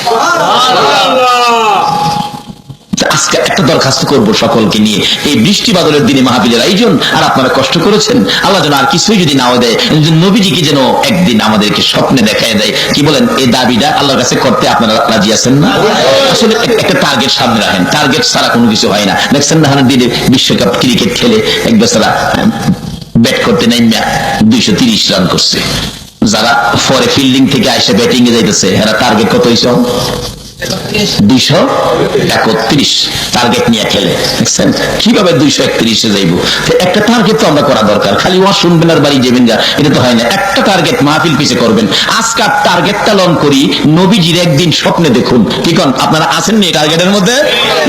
আজকে একটা দরখাস্ত করব সকলকে নিয়ে, এই বৃষ্টি বাদলের দিনে মাহফিলের আয়োজন, আর আপনারা কষ্ট করেছেন, আল্লাহ যেন আর কিছুই যদি নাও দেয়, নবীজিকে যেন একদিন আমাদেরকে স্বপ্নে দেখায় দেয়। কি বলেন? এই দাবিটা আল্লাহর কাছে করতে আপনারা রাজি আছেন না? আসলে একটা টার্গেট সামনে রাখেন, টার্গেট ছাড়া কোনো কিছু হয় না। দেখছেন না দিনে বিশ্বকাপ ক্রিকেট খেলে এক বেচারা ব্যাট করতে নাই 230 রান করছে, যারা পরে ফিল্ডিং থেকে আইসে ব্যাটিং এ যাইতেছে, এরা টার্গেট কত হয়েছে? 231 টার্গেট নিয়ে খেলে। দেখছেন কিভাবে 231-এ যাইব? একটা টার্গেট তো আমরা করা দরকার। খালি ওয়া শুনবেন আর বাড়ি যাবেন যা, এটা তো হয় না। একটা টার্গেট মাহফিল পিছে করবেন। আজকাল টার্গেটটা লন করি, নবীজির একদিন স্বপ্নে দেখুন। কি কোন আপনারা আছেন নি টার্গেটের মধ্যে?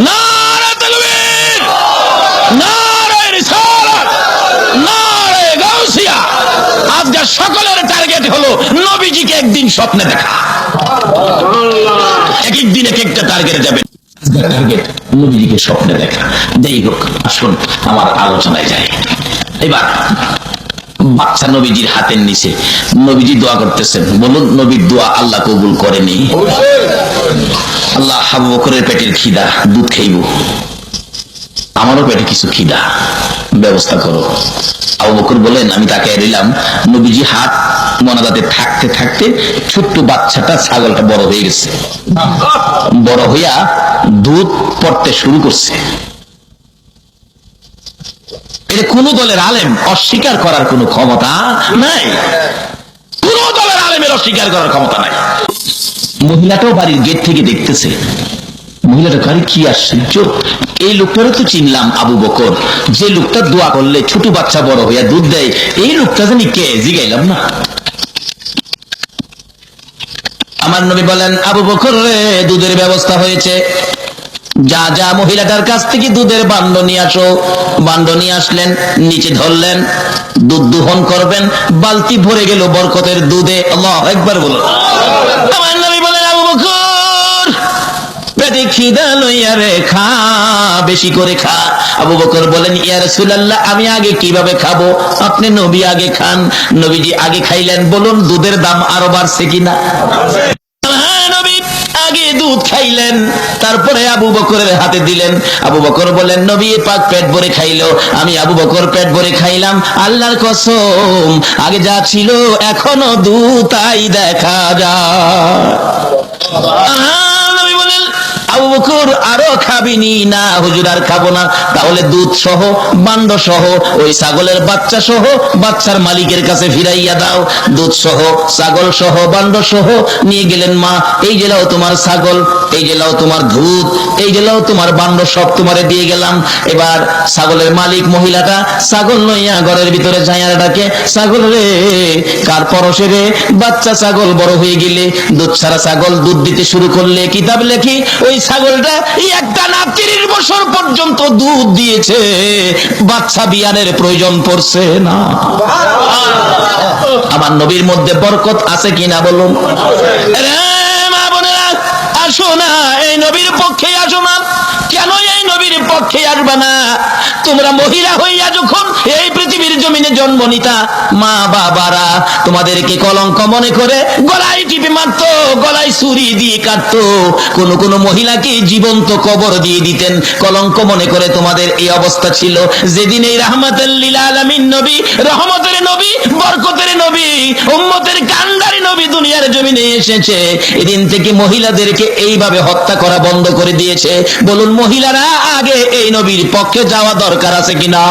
নারে তাকবীর, নারে রিসালাত, নারে গাউসিয়া। আজকে সকলের টার্গেট হলো নবীজিকে একদিন স্বপ্নে দেখা। এক এক দিন এক একটা টার্গেটে যাবেন, টার্গেট নবীজিকে স্বপ্নে দেখা। যাই হোক, আসুন আমার আলোচনায় যাই। এবার বাচ্চা নবীজির হাতের নিচে নবীজি দোয়া করতেছেন। বলুন, নবীর দোয়া আল্লাহ কবুল করেনি? আল্লাহ, আবু বকরের পেটের খিদা, দুধ খাইব, আমারও পেটে কিছু খিদা, ব্যবস্থা করো। আবু বকর বলেন, আমি তাকে দিলাম। নবীজি হাত মোনাজাতে থাকতে থাকতে ছোট্ট বাচ্চাটা, ছাগলটা বড় হয়ে গেছে, বড় হইয়া দুধ পড়তে শুরু করছে। এটা কোন দলের আলেম অস্বীকার করার কোন ক্ষমতা নাই, কোন দলের আলেমের অস্বীকার করার ক্ষমতা নাই। মহিলাটাও বাড়ির গেট থেকে দেখতেছে। মহিলাটা কারি কি আশ্চর্য, এই লোকটারও তো চিনলাম, আবু বকর, যে লোকটা দোয়া করলে ছোট বাচ্চা বড় হইয়া দুধ দেয়, এই লোকটা জানি কে? জিগাইলাম না। আমার নবী বলেন, আবু বকর রে, দুধের ব্যবস্থা হয়েছে, যা যা মহিলাটার কাছ থেকে দুধের বান্ড নিয়ে আসো। বান্ড নিয়ে আসলেন, নিচে ধরলেন, দুধ দোহন করবেন, বালতি ভরে গেল বরকতের দুধে। আল্লাহু আকবার বলুন। আমার নবী বলেন, আবু বকর, পেটে খিদা লইয়া রে, খা, বেশি করে খা। আবু বকর বলেন, ইয়া রাসূলুল্লাহ, আমি আগে কিভাবে খাবো? আপনি নবী আগে খান। নবীজি আগে খাইলেন। বলুন, দুধের দাম আরো বাড়ছে কিনা? আগে দুধ খাইলেন, তারপরে আবু বকরের হাতে দিলেন। আবু বকর বলেন, নবী পাক পেট ভরে খাইলো, আমি আবু বকর পেট ভরে খাইলাম। আল্লাহর কসম, আগে যা ছিল এখনো দুধ তাই দেখা যায়। নবী বলেন, আবু বকর, আরো খাবিনি? না হুজুর, আর খাবো না। তাহলে দুধ সহ, বান্ড সহ, ওই ছাগলের বাচ্চা সহ বাচ্চার মালিকের কাছে ফিরাইয়া দাও। দুধ সহ, ছাগল সহ, বান্ড সহ নিয়ে গেলেন। মা, এই জেলাও তোমার ছাগল, এই জেলাও তোমার দুধ, এই জেলাও তোমার বান্ড, সব তোমারে দিয়ে গেলাম। এবার ছাগলের মালিক মহিলাটা ছাগল লইয়া ঘরের ভিতরে যাইয়া ডাকে, ছাগল রে, কার পরশে রে? বাচ্চা ছাগল বড় হয়ে গেলে, দুধ ছাড়া ছাগল দুধ দিতে শুরু করলে, কিতাব লেখি ওই ওই ছাগলটা এই একটা না 30 বছর পর্যন্ত দুধ দিয়েছে, বাচ্চা বিয়ানের প্রয়োজন পড়ছে না। আমার নবীর মধ্যে বরকত আছে কিনা বলুন? মা বোনেরা, আসো না এই নবীর পক্ষে আসো না। কেন এই নবীর পক্ষে আসবে না? তোমরা মহিলা হইয়া যখন এই পৃথিবীর জমিনে জন্ম নিতা, মা বাবারা তোমাদেরকে কলঙ্ক মনে করে গলায় টিপে মারতো, গলায় ছুরি দিয়ে কাটতো, কোন কোন মহিলাকে জীবন্ত কবর দিয়ে দিতেন, কলঙ্ক মনে করে তোমাদের এই অবস্থা ছিল। যেদিন এই রাহমাতুল লিল আলামিন নবী, রহমতের নবী, বরকতের নবী, উম্মতের কান্ডারি নবী দুনিয়ার জমিনে এসেছে, এদিন থেকে মহিলাদেরকে এইভাবে হত্যা করা বন্ধ করে দিয়েছে। বলুন মহিলারা আগে এই নবীর পক্ষে যাওয়া দরকার আছে কিনা?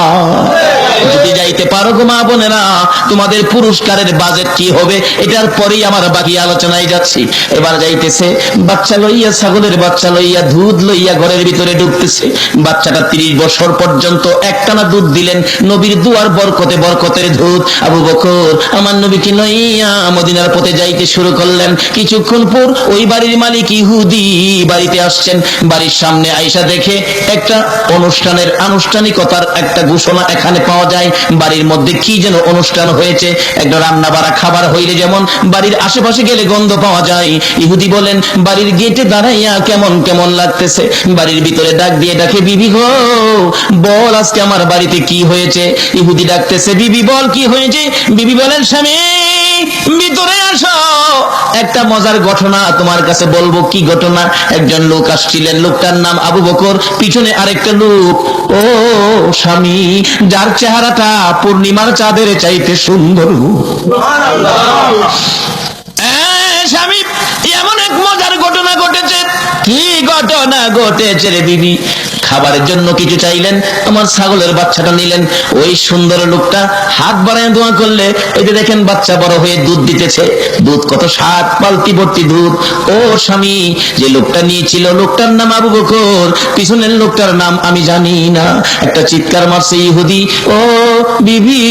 যদি যাইতে পারো গো মা বোনেরা, তোমাদের পুরস্কারের বাজেট কি হবে এটার পরেই আমার বাকি আলোচনায় যাচ্ছি। এবার যাইতেছে বাচ্চা লইয়া, ছাগলের বাচ্চা লইয়া, দুধ লইয়া ঘরের ভিতরে ঢুকতেছে। বাচ্চাটা 30 বছর পর্যন্ত একটানা দুধ দিলেন, নবীর দুয়ার বরকতে, বরকতের দুধ। আবু বকর আমার নবীকে লইয়া মদিনার পথে যাইতে শুরু করলেন। কিছুক্ষণ পর ওই বাড়ির মালিক ইহুদি বাড়িতে আসছেন। বাড়ির সামনে আইসা দেখে একটা অনুষ্ঠানের, আনুষ্ঠানিকতার একটা ঘোষণা এখানে পাওয়া যায়। বাড়ির মধ্যে কি যেন অনুষ্ঠান হয়েছে, একটা রান্না বাড়া খাবার হইলে যেমন বাড়ির আশেপাশে গেলে গন্ধ পাওয়া যায়। ইহুদি বলেন বাড়ির গেটে দাঁড়াইয়া কেমন কেমন লাগতেছে। বাড়ির ভিতরে ডাক দিয়ে ডাকে, বিবি গো বল আজকে আমার বাড়িতে কি হয়েছে? ইহুদি ডাকতেছে, বিবি বল কি হয়েছে? বিবি বলেন স্বামী ভিতরে আসো, একটা মজার ঘটনা তোমার কাছে বলবো। কি ঘটনা? একজন লোক আসছিলেন, লোকটার নাম আবু বকর, পিছনে আরেকটা লোক। ও স্বামী, যার চেহারাটা পূর্ণিমার চাঁদের চাইতে সুন্দর। স্বামী এমন এক মজার ঘটনা ঘটেছে। কি ঘটনা ঘটেছে রে বিবি? খাবারের জন্য কিছু চাইলেন, আমার ছাগলের বাচ্চাটা নিলেন। ওই সুন্দর লোকটা হাত বাড়ায় দোয়া করলে, এই যে দেখেন বাচ্চা বড় হয়ে দুধ দিতেছে। দুধ কত, 7 বালতি ভর্তি দুধ। ও স্বামী, যে লোকটা নিয়েছিল লোকটার নাম আবু বকর, পিছনের লোকটার নাম আমি জানি না। একটা চিৎকার মারছে ইহুদি, ও বিবি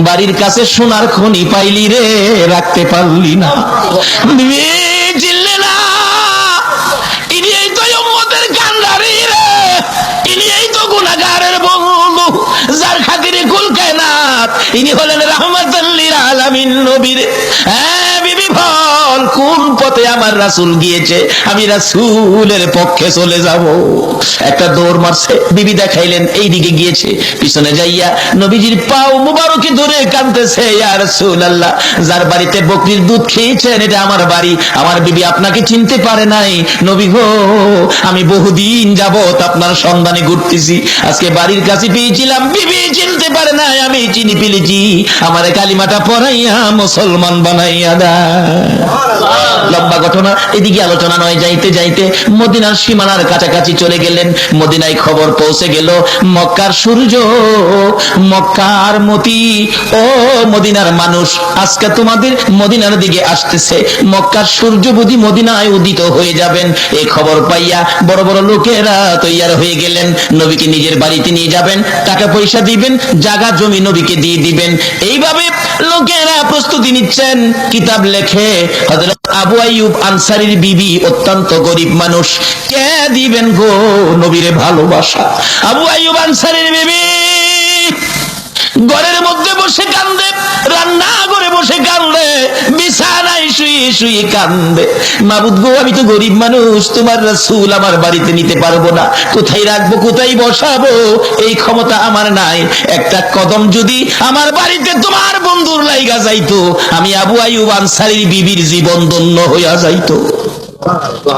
বাড়ির কাছে সোনার খনি পাইলি রে, রাখতে পারলি না। বিবি চিনলে না, ইনি এই তো উম্মতের কান্ডারি রে, ইনি এই তো গুনাহগারের বন্ধু, যার খাতিরে কুল কায়নাত, ইনি হলেন রাহমাতুল লিল আলামিন নবী রে। হ্যাঁ বিবি বল কোন পথে আমার রাসূল গিয়েছে, আমি রাসূলের পক্ষে চলে যাব। একটা দৌড় মারছে, বিবি দেখাইলেন এই দিকে গিয়েছে। পিছনে যাইয়া নবীজির পাও মুবারকে ধরে কাঁদতেছে, ইয়া রাসূলুল্লাহ যার বাড়িতে বকরির দুধ খেয়েছেন এটা আমার বাড়ি, আমার বিবি আপনাকে চিনতে পারে নাই। নবী গো আমি বহুদিন যাবত আপনার সন্ধানে ঘুরতেছি, আজকে বাড়ির কাছে পেয়েছিলাম, বিবি চিনতে পারে নাই, আমি চিনি ফেলেছি, আমার কালিমাটা পড়াইয়া মুসলমান বানাইয়া দেয়। লম্বা ঘটনা, এদিকে আলোচনা নয়। যাইতে যাইতে মদিনার সীমানার কাছাকাছি চলে গেলেন। মদিনায় খবর পৌঁছে গেল, মক্কার সূর্য, মক্কার মতি, ও মদিনার মানুষ আজকে তোমাদের মদিনার দিকে আসতেছে, মক্কার সূর্য বুঝি মদিনায় উদিত হয়ে যাবেন। এই খবর পাইয়া বড় বড় লোকেরা তৈয়ার হয়ে গেলেন, নবীকে নিজের বাড়িতে নিয়ে যাবেন, টাকা পয়সা দিবেন, জায়গা জমি নবীকে দিয়ে দিবেন। এইভাবে লোকেরা প্রস্তুতি নিচ্ছেন। কিতাব লেখে হযরত আবু আইয়ুব আনসারীর বিবি অত্যন্ত গরিব মানুষ, কে দিবেন গো নবীরে ভালোবাসা? আবু আইয়ুব আনসারীর বিবি ঘরের মধ্যে বসে কান্দে, রান্না করে বসে কান্দে, বিছানায় শুয়ে শুয়ে কান্দে। মাবুদ গো আমি তো গরিব মানুষ, তোমার রাসূল আমার বাড়িতে নিতে পারবো না, কোথায় রাখবো, কোথায় বসাবো, এই ক্ষমতা আমার নাই। একটা কদম যদি আমার বাড়িতে তোমার বন্ধুর লাইগা যাইতো, আমি আবু আইয়ুব আনসারীর বিবির জীবন ধন্য হইয়া যাইতো।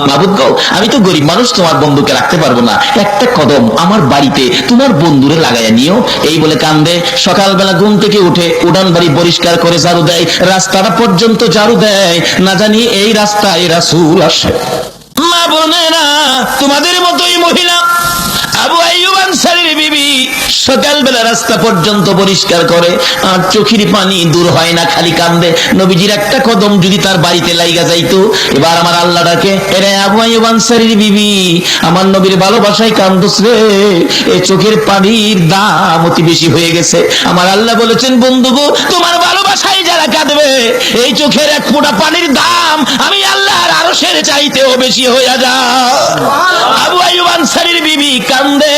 মাবুদ গো আমি তো গরিব মানুষ, তোমার বন্ধুকে রাখতে পারবো না, একটা কদম আমার বাড়িতে তোমার বন্ধুরে লাগাইয়া নিও। এই বলে কান্দে। সকালবেলা ঘুম থেকে উঠে উঠান বাড়ি পরিষ্কার করে ঝাড়ু দেয়, রাস্তাটা পর্যন্ত ঝাড়ু দেয়, না জানি এই রাস্তায় রাসূল আসে। মা বোনেরা, তোমাদের মতোই মহিলা আবু আইয়ুব আনসারীর বিবি সকালবেলা রাস্তা পর্যন্ত পরিষ্কার করে, আর চোখের পানি দূর হয় না, খালি কান্দে। নবীজির একটা কদম যদি তার বাড়িতে লাইগা যাইতো। এবার আমার আল্লাহ ডাকে, এরে আবু আইয়ুব আনসারীর বিবি আমার নবীর ভালোবাসায় কান্দোস রে, এই চোখের পানির দাম অতি বেশি হয়ে গেছে। আমার আল্লাহ বলেছেন, বন্ধু গো তোমার ভালোবাসায় যারা কাঁদবে, এই চোখের এক ফোঁটা পানির দাম আমি আল্লাহর আরশের চাইতেও বেশি হয়ে যা। আবু আইয়ুব আনসারীর বিবি কান্দে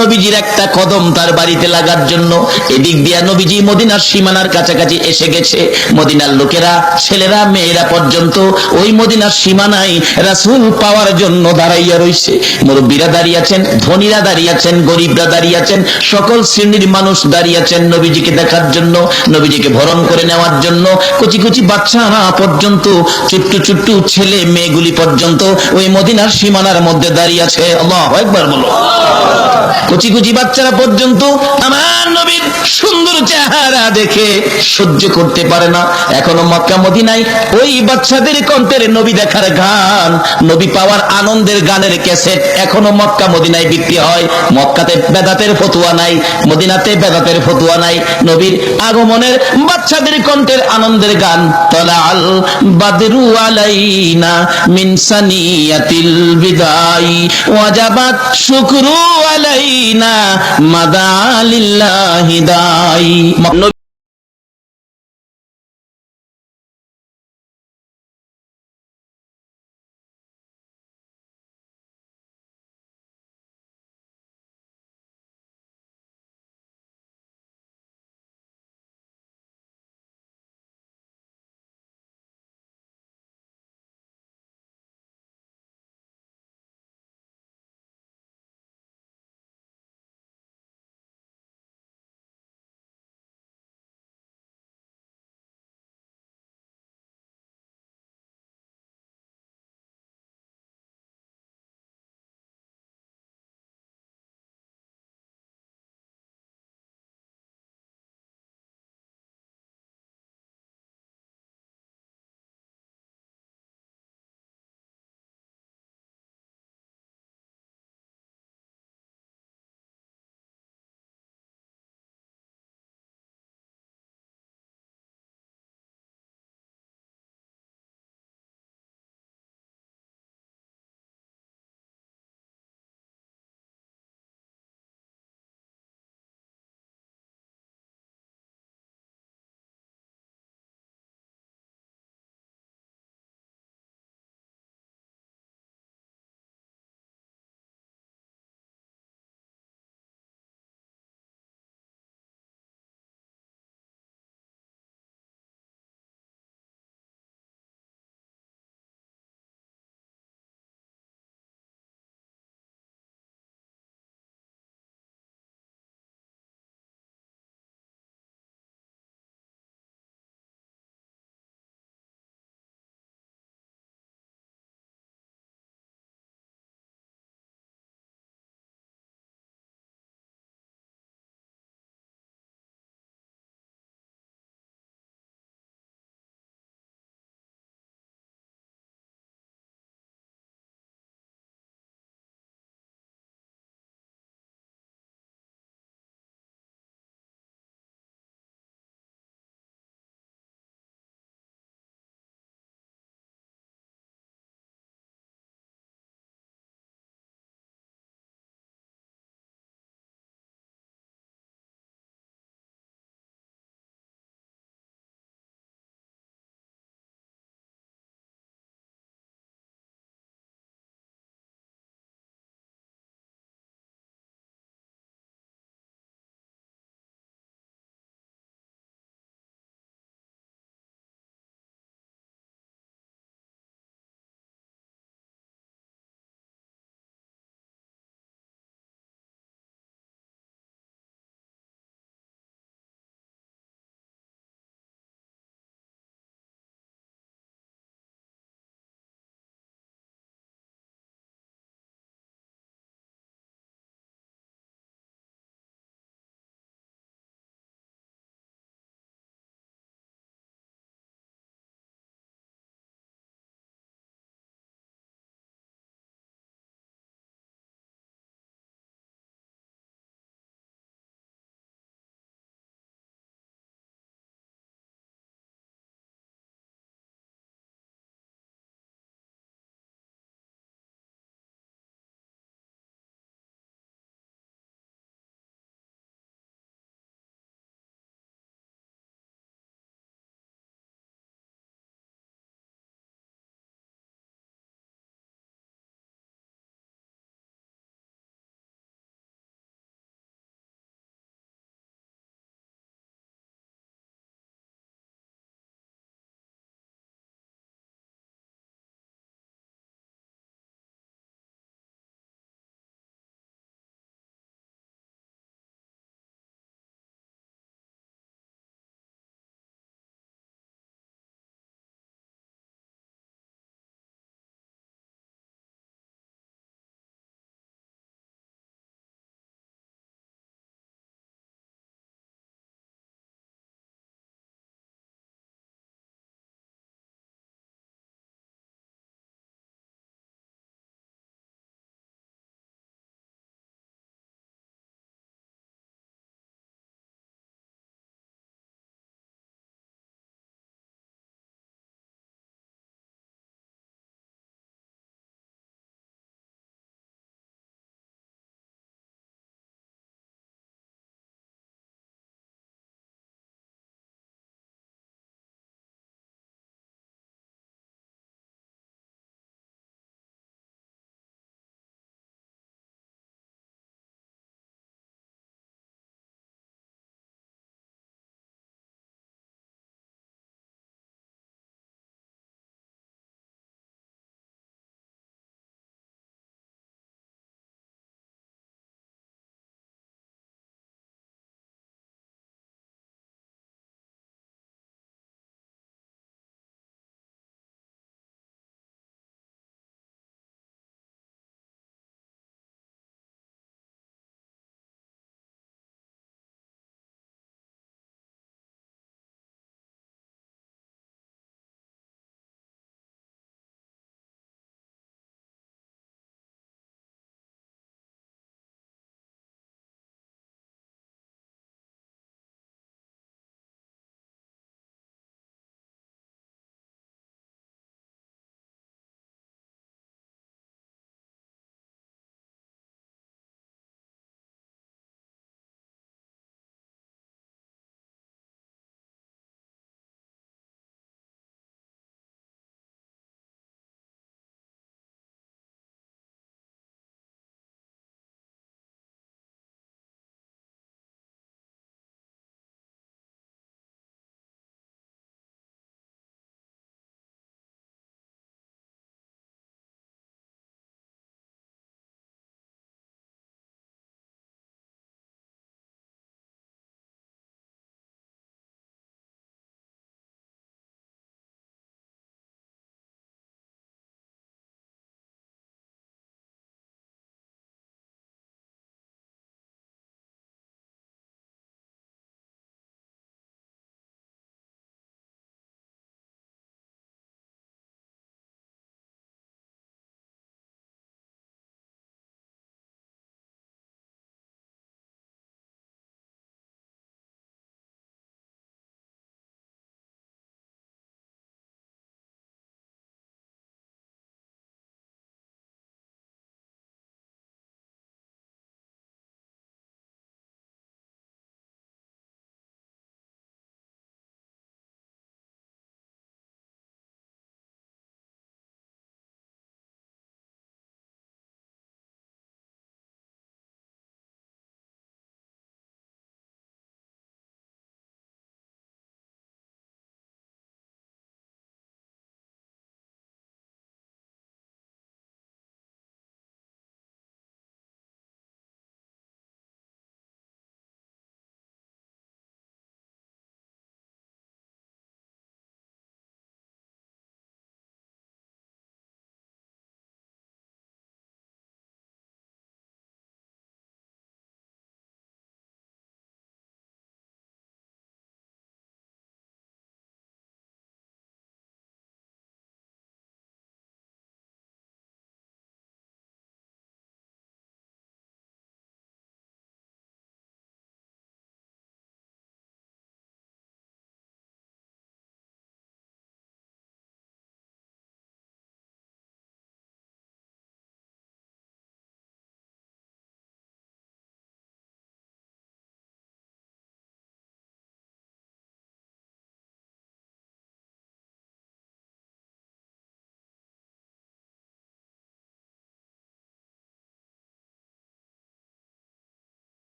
নবীজির একটা কদম তার বাড়িতে লাগার জন্য। এদিক দিয়া নবীজি মদিনার সীমানার কাছাকাছি এসে গেছে। মদিনার লোকেরা, ছেলেরা, মেয়েরা পর্যন্ত ওই মদিনার সীমানায় রাসূল পাওয়ার জন্য দাঁড়াইয়া রইছে। মুরব্বীরা দাঁড়িয়ে আছেন, ধনীরা দাঁড়িয়ে আছেন, গরিবরা দাঁড়িয়ে আছেন, সকল শ্রেণীর মানুষ দাঁড়িয়ে আছেন নবীজিকে দেখার জন্য, নবীজিকে বরণ করে নেওয়ার জন্য। কুচি কুচি বাচ্চারা পর্যন্ত, ছোট্ট ছোট্ট ছেলে মেয়েগুলি পর্যন্ত ওই মদিনার সীমানার মধ্যে দাঁড়িয়ে আছে। আল্লাহু আকবার বলো। কুচি কুচি বাচ্চারা পর্যন্ত আমার নবীর সুন্দর চেহারা দেখে সহ্য করতে পারে না। এখনো মক্কা মদিনায় ওই বাচ্চাদের কণ্ঠের নবী দেখার গান, নবী পাওয়ার আনন্দের গানের ক্যাসেট এখনো মক্কা মদিনায় বিক্রি হয়। মক্কাতে বেদাতের ফতুয়া নাই, মদিনাতে বেদাতের ফতুয়া নাই। নবীর আগমনের বাচ্চাদের কণ্ঠের আনন্দের গান। তলাআল বাদরু আলাইনা মিন সানিয়াতিল বিদাই ওয়াজাবাত শুকরু আলাইনা মাদা লিল্লাহি দাই।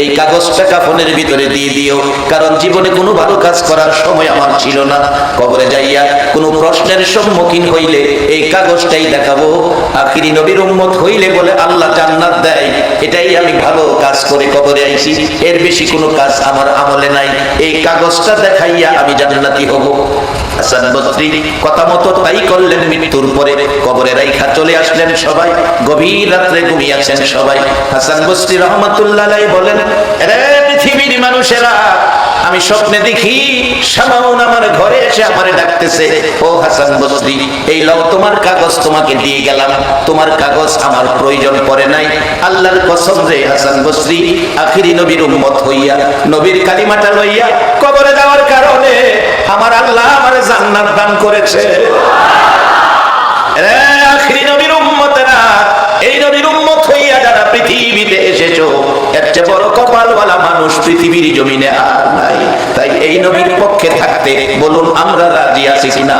এই কাগজটা কাফনের ভিতরে দিয়ে দিও, কারণ জীবনে কোনো ভালো কাজ করার সময় আমার ছিল না। কবরে যাইয়া কোনো প্রশ্নের সম্মুখীন হইলে এই কাগজটাই দেখাবো। আখিরি নবীর উম্মত হইলে বলে আল্লাহ জান্নাত দেয়, এটাই আমি ভালো কাজ করে কবরে আইছি, এর বেশি কোনো কাজ আমার আমলে নাই, এই কাগজটা দেখাইয়া আমি জান্নাতি হব। হাসান বসরি কথা মতো তাই করলেন। মৃত্যুর পরে কবরে রাইখা চলে আসলেন সবাই, গভীর রাত্রে ঘুমিয়েছেন সবাই। হাসান বসরি রহমাতুল্লাহ আলাইহি বলেন, রে পৃথিবীর মানুষেরা, আমি স্বপ্নে দেখি শামাউন আমার ঘরে এসে আমারে ডাকতেছে, ও হাসান বসরি, এই লও তোমার কাগজ, তোমাকে দিয়ে গেলাম, তোমার কাগজ আমার প্রয়োজন পড়ে নাই। আল্লাহর কসম রে হাসান বসরি, আখিরি নবীর উম্মত হইয়া নবীর কালিমাটা লইয়া কবরে যাওয়ার কারণে আমার আল্লাহ আমারে জান্নাত দান করেছে। রে আখিরি নবীর উম্মতেরা, এই নবীর উম্মত হইয়া যারা পৃথিবীতে এসেছো, এর চেয়ে বড় কপালওয়ালা মানুষ পৃথিবীর জমিনে আর নাই। তাই এই নবীর পক্ষে থাকতে বলুন আমরা রাজি আছি কিনা?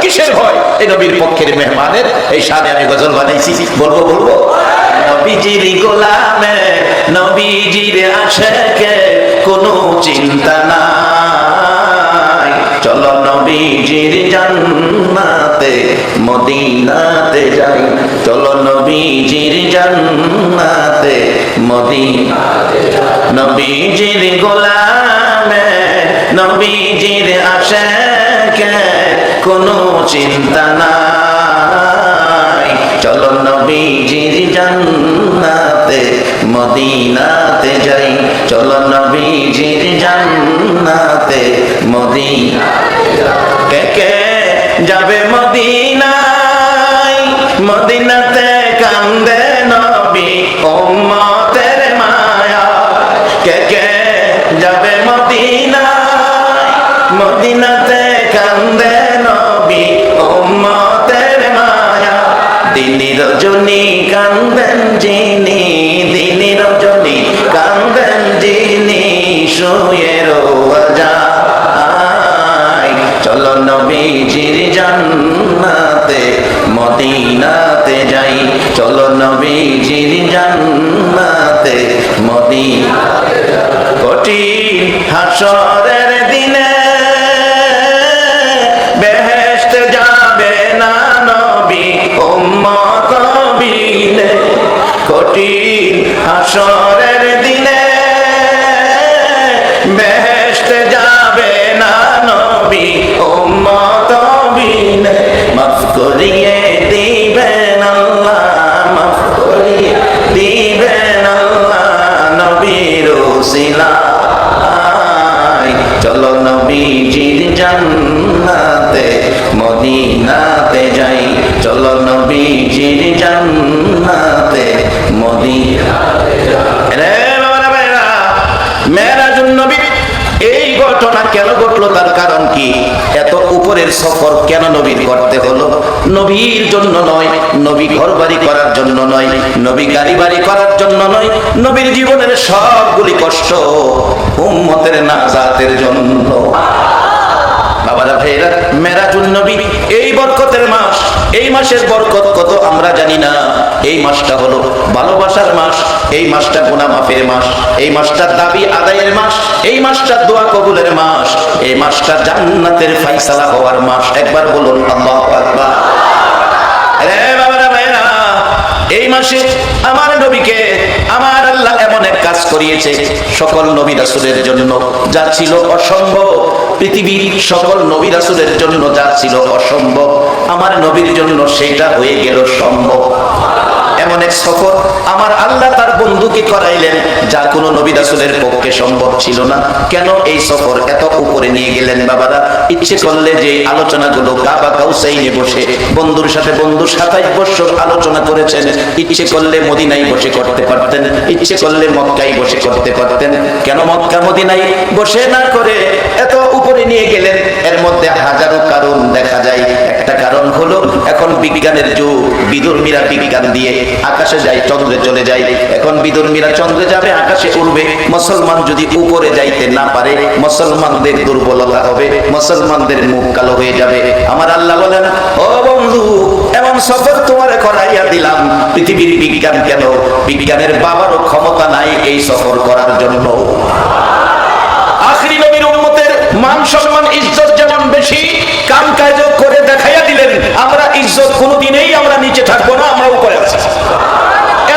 কিসের ভয়? এই নবীর পক্ষের মেহমানের এই শানে আমি গজল বানাইছি, বলবো বলবো। নবীজির গোলামে নবীজির আশেকে কোনো চিন্তা নাই, চলো নবীজির জান্নাতে মদিনাতে যাই, চলো নবীজির জান্নাতে মদিনাতে যাই। নবীজির গোলামে নবীজির আশেকে কোনো চিন্তা নাই, চলো নবীজির জান্নাতে মদিনাতে যাই, চলো নবীজির জান্নাতে মদিনাতে যাই। কে কে যাবে মদিনায়, মদিনাতে কান্দে নবী উম্মতের মায়া। কে কে যাবে মদিনায়, মদিনাতে কান্দে নবী উম্মতের মায়া। দিনী রজনী কান্দেন যিনি, দিনী রজনী কান্দেন যিনি, শুয়ে রোয়া যায়, চলো নবীজির জান্নাতে মদিনাতে যাই, চলো নবীজির জান্নাতে মদিনাতে যাই। কঠিন হাসরের দিনে বেহেশত যাবে না নবী উম্মত বিনে, কঠিন হাসরের দিনে বেহেশত যাবে না নবী উম্মত বিনে। মাফ করিয়ে দিবেন আল্লাহ, মাফ করিয়ে দিবেন আল্লাহ নবীর উসিলায়, চলো নবীজির জান্নাতে মদিনাতে যাই, চলো নবীজির জান্নাতে মদিনাতে যাই। রে বাবারা ভাইরা, মেরাজুন নবী এই ঘটনা কেন ঘটলো, তার কারণ কি? এত উপরের সফর কেন নবীর করতে হলো? নবীর জন্য নয়, নবী ঘর বাড়ি করার জন্য নয়, নবী গাড়ি বাড়ি করার জন্য নয়, নবীর জীবনের সবগুলি কষ্ট উম্মতের নাজাতের জন্য। বাবারা ভাইরা, মেরাজুন নবী এই বরকতের মাস, এই মাসের বরকত কত আমরা জানি না। এই মাসটা হলো ভালোবাসার মাস, এই মাসটা গুনাহ মাফের মাস, এই মাসটা দাবি আদায়ের মাস, এই মাসটা দোয়া কবুলের মাস, এই মাসটা জান্নাতের ফায়সালা হওয়ার মাস। একবার বলুন আল্লাহু আকবার। রে বাবারা ভাইরা, এই মাসে আমার নবীকে আমার আল্লাহ এমন এক কাজ করিয়েছে, সকল নবী রাসূলের জন্য যা ছিল অসম্ভব, পৃথিবীর সকল নবী রাসূলের জন্য যা ছিল অসম্ভব, আমার নবীর জন্য সেটা হয়ে গেল সম্ভব। এমন এক সফর আমার আল্লাহ তার বন্ধুকে করাইলেন, যা কোনো নবী রাসূলের পক্ষে সম্ভব ছিল না। কেন এই সফর এত উপরে নিয়ে গেলেন? বাবারা, ইচ্ছে করলে যে আলোচনাগুলো কাবা কাউসাইনে বসে বন্ধুর সাথে বন্ধু 27 বছর আলোচনা করেছেন, ইচ্ছে করলে মদিনায় বসে করতে পারতেন, ইচ্ছে করলে মক্কায় বসে করতে পারতেন। কেন মক্কা মদিনায় বসে না করে এত উপরে নিয়ে গেলেন? এর মধ্যে হাজারো কারণ দেখা যায়। একটা কারণ হলো এখন বিজ্ঞানের যুগ, বিদুর্মীরা বিজ্ঞান দিয়ে আকাশে যায়, চন্দ্রে চলে যায়। এখন বিদুর্মীরা চন্দ্রে যাবে, আকাশে উড়বে। মুসলমান যদি উপরে যাইতে না পারে, মুসলমানদের দুর্বলতা হবে, মুসলমানদের মুখ কালো হয়ে যাবে। আমার আল্লাহ বলেন, ও বন্ধু, এমন এমন সফর তোমার করাইয়া দিলাম, পৃথিবীর বিজ্ঞান কেন, বিজ্ঞানের বাবারও ক্ষমতা নাই এই সফর করার জন্য। আখরি নবীর উম্মতের মান সম্মান ইজ্জত যেমন বেশি, কাম কাজ করে দেখাইয়া দিলেন আমরা ইজ্জত কোনোদিনই আমরা নিচে থাকবো না, আমরা উপরে আছি।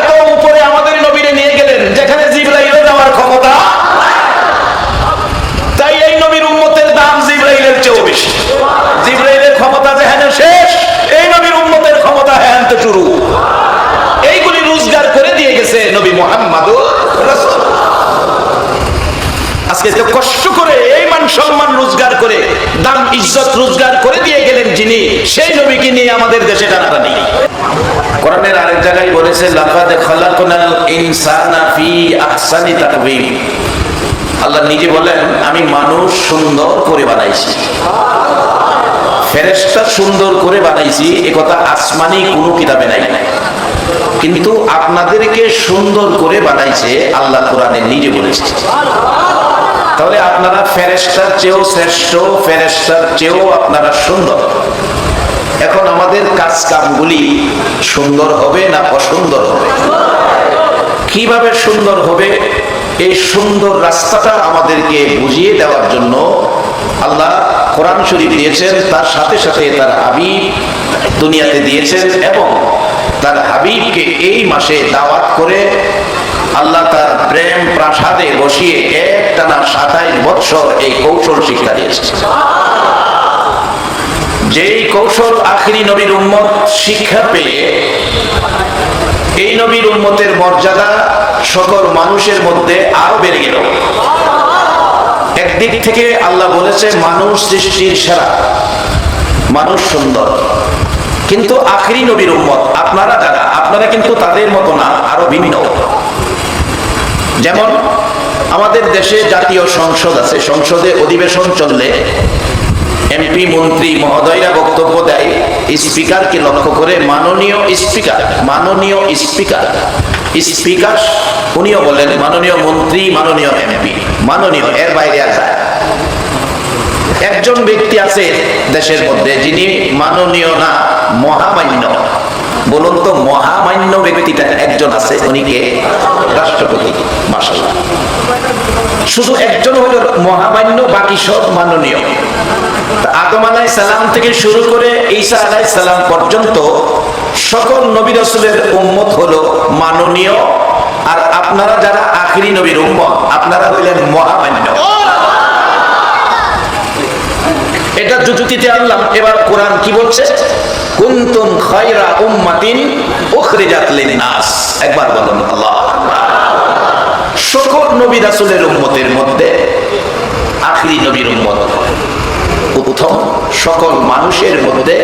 এত উপরে আমাদের নবীরে নিয়ে গেলেন যেখানে জিবরাইলের যাওয়ার ক্ষমতা। তাই এই নবীর উম্মতের দাম জিবরাইলের চেয়েও বেশি। জিবরাইলের ক্ষমতা যেখানে শেষ, এই নবীর উম্মতের ক্ষমতা হ্যাঁ তো শুরু। এইগুলি রোজগার করে দিয়ে গেছে নবী মুহাম্মদুর রাসূল। আজকে তো কষ্ট করে এই মান সম্মান রোজগার করে, দাম ইজ্জত রোজগার করে দিয়ে গেলেন যিনি, সেই নবীকে নিয়ে আমাদের দেশে টানাটানি। কোরআনের আরেক জায়গায় বলেছে লাকাদ খালাকনাল ইনসানা ফি আহসানি তাকওয়িম। আল্লাহ নিজে বলেন আমি মানুষ সুন্দর করে বানাইছি, ফেরেশতা সুন্দর করে বানাইছি। এই কথা আসমানি কোনো কিতাবে নাই, কিন্তু আপনাদেরকে সুন্দর করে বানাইছে আল্লাহ কোরআনে নিজে বলেছে। তাহলে আপনারা ফেরেশতার চেয়েও শ্রেষ্ঠ, ফেরেশতার চেয়েও আপনারা সুন্দর। এখন আমাদের কাজ কামগুলি সুন্দর হবে না অসুন্দর হবে? কিভাবে সুন্দর হবে এই সুন্দর রাস্তাটা আমাদেরকে বুঝিয়ে দেওয়ার জন্য আল্লাহ কোরআন শরীফ দিয়েছেন, তার সাথে সাথে তার হাবিব দুনিয়াতে দিয়েছেন, এবং তার হাবিবকে এই মাসে দাওয়াত করে আল্লাহ তার প্রেম প্রাসাদে বসিয়ে একটানা 27 বছর এই কৌশল শিক্ষা দিয়েছে। যেই কৌশল আখরি নবীর উম্মত শিক্ষা পেয়ে এই নবীর উম্মতের মর্যাদা সকল মানুষের মধ্যে আরো বেড়ে গেল। একদিক থেকে আল্লাহ বলেছে মানুষ সৃষ্টির সেরা, মানুষ সুন্দর, কিন্তু আখরি নবীর উম্মত আপনারা যারা, আপনারা কিন্তু তাদের মতো না, আরো ভিন্ন। যেমন আমাদের দেশে জাতীয় সংসদ আছে, সংসদে অধিবেশন চললে এমপি মন্ত্রী মহোদয়রা বক্তব্য দেয়, স্পিকারকে লক্ষ্য করে মাননীয় স্পিকার, মাননীয় স্পিকার, স্পিকার উনিও বলেন মাননীয় মন্ত্রী, মাননীয় এমপি, মাননীয়, এর বাইরে আর যায়। একজন ব্যক্তি আছে দেশের মধ্যে যিনি মাননীয় না, মহামান্য। বলুন তো মহামান্য ব্যক্তিটা একজন আছে, উনি কে? রাষ্ট্রপতি। মাশাআল্লাহ, শুধু একজন হলো মহামান্য, বাকি সব মাননীয়। আদম আলাইহিস সালাম থেকে শুরু করে ঈসা আলাইহিস সালাম পর্যন্ত সকল নবী রাসূলের উম্মত হলো মাননীয়, আর আপনারা যারা আখরি নবীর উম্মত আপনারা হইলেন মহামান্য। এটা যুক্তিতে আনলাম। এবার কোরআন কি বলছে? কুনতুম খায়রা উম্মাতিন উখরিজাত লিন-নাস। একবার বলুন আল্লাহ। সকল নবী রাসূলের উম্মতের মধ্যে আখরি নবীর উম্মত প্রথম, সকল মানুষের মধ্যে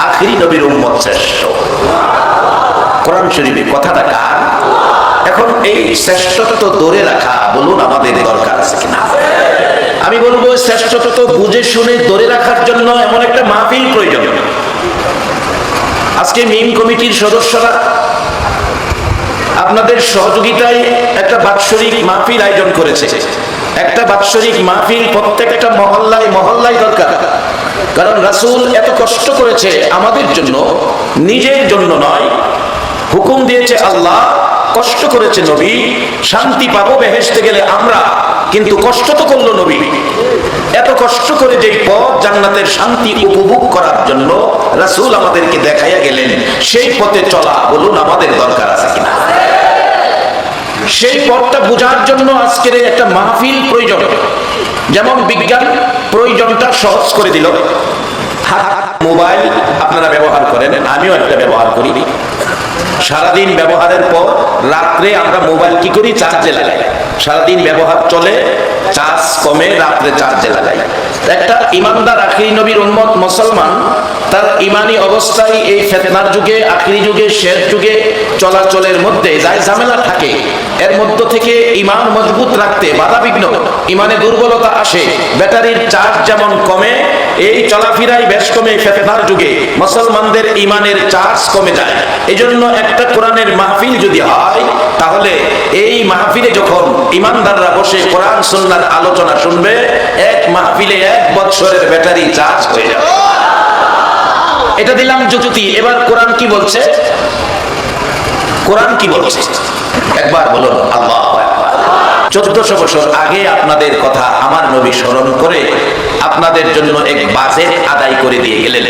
আখরি নবীর উম্মত শ্রেষ্ঠ। কোরআন শরীফে কথাটা কার? এখন এই শ্রেষ্ঠত্ব ধরে রাখা বলুন আমাদের দরকার আছে কিনা? আমি বলবো শ্রেষ্ঠত্ব বুঝে শুনে ধরে রাখার জন্য এমন একটা মাহফিল প্রয়োজন। আজকে মিম কমিটির সদস্যরা আপনাদের সহযোগিতায় একটা বাৎসরিক মাহফিল আয়োজন করেছে। একটা বাৎসরিক মাহফিল প্রত্যেকটা মহল্লায় মহল্লায় দরকার, কারণ রাসূল এত কষ্ট করেছে আমাদের জন্য, নিজের জন্য নয়। হুকুম দিয়েছে আল্লাহ, কষ্ট করেছে নবী, শান্তি পাবো বেহেশতে গেলে আমরা, কিন্তু কষ্ট তো করলো নবী। এত কষ্ট করে যে পথ জান্নাতের শান্তি উপভোগ করার জন্য রাসূল আমাদেরকে দেখাইয়া গেলেন, সেই পথে চলা বলুন আমাদের দরকার আছে কিনা? সেই পথটা বোঝার জন্য আজকের একটা মাহফিল প্রয়োজন। যেমন বিজ্ঞান প্রয়োজনটা সহজ করে দিল। মোবাইল আপনারা ব্যবহার করেন, আমিও একটা ব্যবহার করি। সারাদিন ব্যবহারের পর রাত্রে আমরা মোবাইল কি করি? চার্জে লাগাই। সারাদিন ব্যবহার চলে, চার্জ কমে, রাত্রে চার্জে লাগাই। একটা ইমানদার আখরি নবীর উম্মত মুসলমান তার ইমানি অবস্থায় এই ফিতনার যুগে, আখরি যুগে, শেষ যুগে চলাচলের মধ্যে যাই ঝামেলা থাকে, এর মধ্য থেকে ইমান মজবুত রাখতে বাধা বিঘ্ন, ইমানে দুর্বলতা আসে, ব্যাটারির চার্জ যেমন কমে, এই চলাফেরাই বেশ কমে। ফিতনার যুগে মুসলমানদের ইমানের চার্জ কমে যায়। এজন্য একটা কোরআনের মাহফিল যদি হয়, তাহলে এই মাহফিলে যখন ইমানদাররা বসে কোরআন সুন্নাহর আলোচনা শুনবে, এক মাহফিলে 1 বছরের ব্যাটারি চার্জ হয়ে যাবে। এটা দিলাম যুক্তি। এবার কোরআন কি বলছে? কোরআন কি বলছে একবার বলুন আল্লাহু আকবার। 1400 বছর আগে আপনাদের কথা আমার নবী স্মরণ করে আপনাদের জন্য এক বাজেট আদায় করে দিয়ে গেলেন।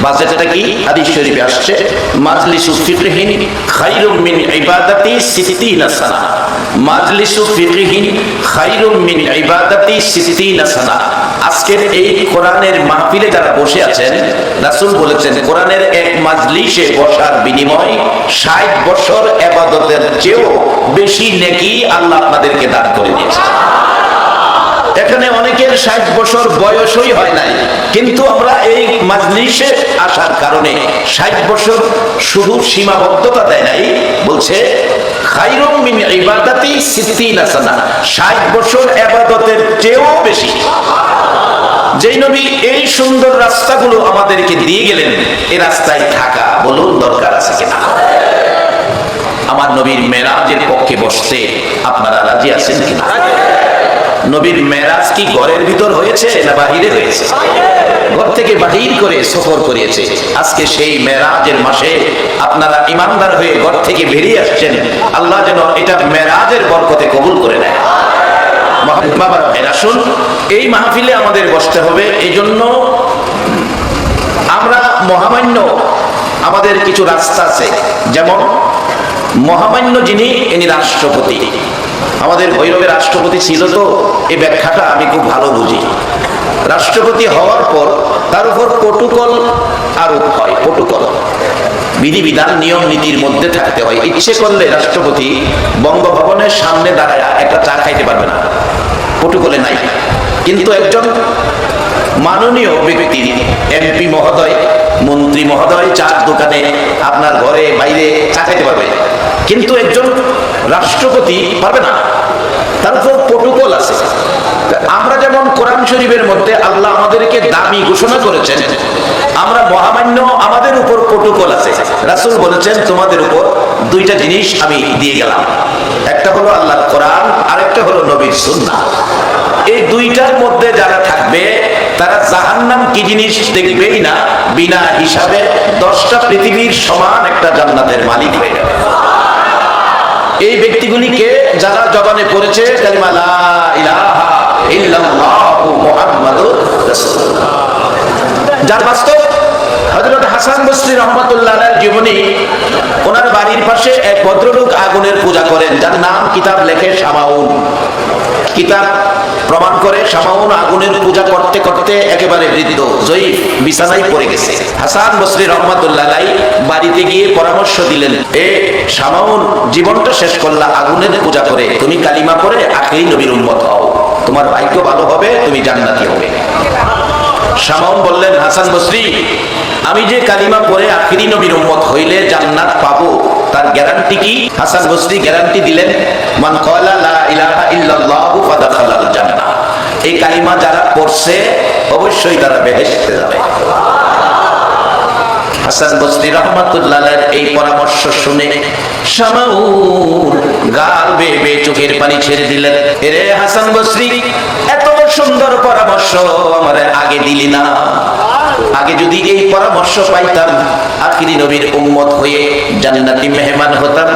বাজেটটা কি? হাদিস শরীফে আসছে, মাজলিসু ফিকহিন খায়রুম মিন ইবাদাতি 60 সানা। মাজলিসু ফিকহিন খায়রুম মিন ইবাদাতি 60 সানা। আজকের এই কোরআনের মাহফিলে যারা বসে আছেন, রাসূল বলেছেন কোরআনের এক মাজলিসে বসার বিনিময় 60 বছর ইবাদতের চেয়েও বেশি নেকি আল্লাহ আপনাদেরকে দান করে দিয়েছে। এখানে অনেকের 60 বছর বয়সই হয় নাই, কিন্তু আমরা এই মাজলিসে আসার কারণে 60 বছর শুধু সীমাবদ্ধতা দেয় নাই, বলছে খায়রুম মিন ইবাদাতি 60 সানা, 60 বছর ইবাদতের চেয়েও বেশি। যেই নবী এই সুন্দর রাস্তাগুলো আমাদেরকে দিয়ে গেলেন, এই রাস্তায় থাকা বলুন দরকার আছে কিনা? আমার নবীর মেরাজের পক্ষে বসতে আপনারা রাজি আছেন কিনা? নবীর মেরাজ কি ঘরের ভিতর হয়েছে না বাহিরে হয়েছে? ঘর থেকে বাহির করে সফর করিয়েছে। আজকে সেই মেরাজের মাসে আপনারা ইমানদার হয়ে ঘর থেকে বেরিয়ে আসছেন। আল্লাহ যেন এটা মেরাজের বরকতে কবুল করে নেয়। বাবা আসুন, এই মাহফিলে আমাদের বসতে হবে। এই জন্য আমরা মহামান্য, আমাদের কিছু রাস্তা আছে, যেমন মহামান্য যিনি, ইনি রাষ্ট্রপতি। আমাদের ভৈরবের রাষ্ট্রপতি ছিল, তো এই ব্যাখ্যাটা আমি খুব ভালো বুঝি। রাষ্ট্রপতি হওয়ার পর তার উপর প্রটোকল আরোপ হয়। প্রটোকল বিধিবিধান নিয়ম নীতির মধ্যে থাকতে হয়। ইচ্ছে করলে রাষ্ট্রপতি বঙ্গভবনের সামনে দাঁড়ায় একটা চা খাইতে পারবে না, প্রটোকলে নাই। কিন্তু একজন মাননীয় ব্যক্তি, এমপি মহোদয়, মন্ত্রী মহোদয় চার দোকানে আপনার ঘরে বাইরে চা খাইতে পারবে, কিন্তু একজন রাষ্ট্রপতি পারবে না। তার উপর প্রটোকল আছে। আমরা যেমন কোরআন শরীফের মধ্যে আল্লাহ আমাদেরকে দামি ঘোষণা করেছেন, আমরা মহামান্য, আমাদের উপর প্রটোকল আছে। রাসূল বলেছেন তোমাদের উপর দুইটা জিনিস আমি দিয়ে গেলাম, একটা হলো আল্লাহর কোরআন, আরেকটা হলো নবীর সুন্নাহ। এই দুইটার মধ্যে যারা থাকবে তারা জাহান্নাম কি জিনিস দেখবেই না, বিনা হিসাবে 10টা পৃথিবীর সমান একটা জান্নাতের মালিক হয়ে যাবে। এই ব্যক্তিগুলিকে যারা জবানে পড়েছে কালিমা লা ইলাহা ইল্লাল্লাহু মুহাম্মাদুর রাসূলুল্লাহ, যার বাস্তব হযরত হাসান বসরি রাহমাতুল্লাহ আলাইহির জীবনী। ওনার বাড়ির পাশে এক ভদ্রলোক আগুনের পূজা করেন, যার নাম কিতাব লেখে শামাউন। কিতাব প্রমাণ করে শামাউন আগুনের পূজা করতে করতে একেবারে বৃদ্ধ জয়ীফ বিছানায় পড়ে গেছে। হাসান বসরি রাহমাতুল্লাহ আলাইহি বাড়িতে গিয়ে পরামর্শ দিলেন, এ শামাউন, জীবনটা শেষ করলা আগুনের পূজা করে, তুমি কালিমা পড়ে আখিরি নবীর উম্মত হও, তোমার ভাগ্য ভালো হবে, তুমি জান্নাতি হবে। শামাউন বললেন, হাসান বসরি, আমি যে কালিমা পড়ে আখিরি নবীর উম্মত হইলে জান্নাত পাবো, তার গ্যারান্টি কি? হাসান বসরি গ্যারান্টি দিলেন, মান ক্বালা লা ইলাহা ইল্লাল্লাহু ফাদাখালাল জান্নাহ, এই কালিমা যারা পড়ছে অবশ্যই তারা বেহেশতে যাবে। হাসান বসরি রাহমাতুল্লাহ আলাইহির এই পরামর্শ শুনে শামাউন গাল বেয়ে বেয়ে চোখের পানি ছেড়ে দিলেন। এরে হাসান বসরি, এত সুন্দর পরামর্শ আমার আগে দিলি না? আগে যদি এই পরামর্শ পাইতাম, আখিরি নবীর উম্মত হয়ে জান্নাতি মেহমান হতাম,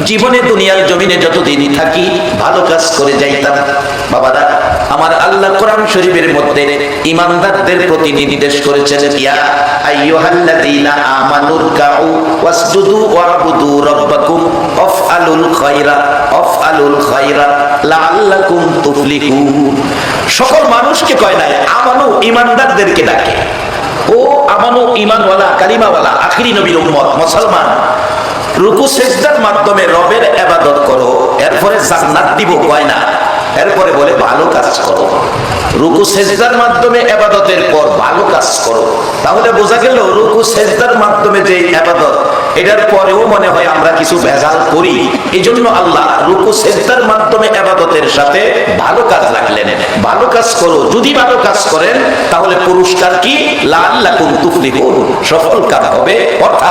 জীবনে দুনিয়ার জমিনে যতদিন থাকি ভালো কাজ করে যাইতাম। বাবারা আমার, আল্লাহ কোরআন শরীফের মধ্যে ঈমানদারদের প্রতি নির্দেশ করেছেন, ইয়া আইয়ুহাল্লাযীনা আমানুর কাউ ওয়াসজুদু ওয়াবুদু রাব্বাকুম আফআলুল খায়রা লাআল্লাকুম তুফলিহুন। সকল মানুষকে কয় নাই, আমানু ঈমানদারদেরকে ডাকে। ও আমানু ঈমানওয়ালা, কালিমাওয়ালা, আখিরি নবীর উম্মত মুসলমান, রুকু সিজদার মাধ্যমে রবের ইবাদত করো, এরপরে জান্নাত দিব কয় না, এরপরে বলে ভালো কাজ করো। রুকু সিজদার মাধ্যমে ইবাদতের পর ভালো কাজ করো। তাহলে বোঝা গেল রুকু সিজদার মাধ্যমে যে ইবাদত, এটার পরেও মনে হয় আমরা কিছু ভেজাল করি। এই জন্য আল্লাহ রুকু সিজদার মাধ্যমে ইবাদতের সাথে ভালো কাজ রাখলেন। ভালো কাজ করো, যদি ভালো কাজ করেন তাহলে পুরস্কার কি? লাআল্লাকুম তুফলিহুন, সফল কাজ হবে, অর্থাৎ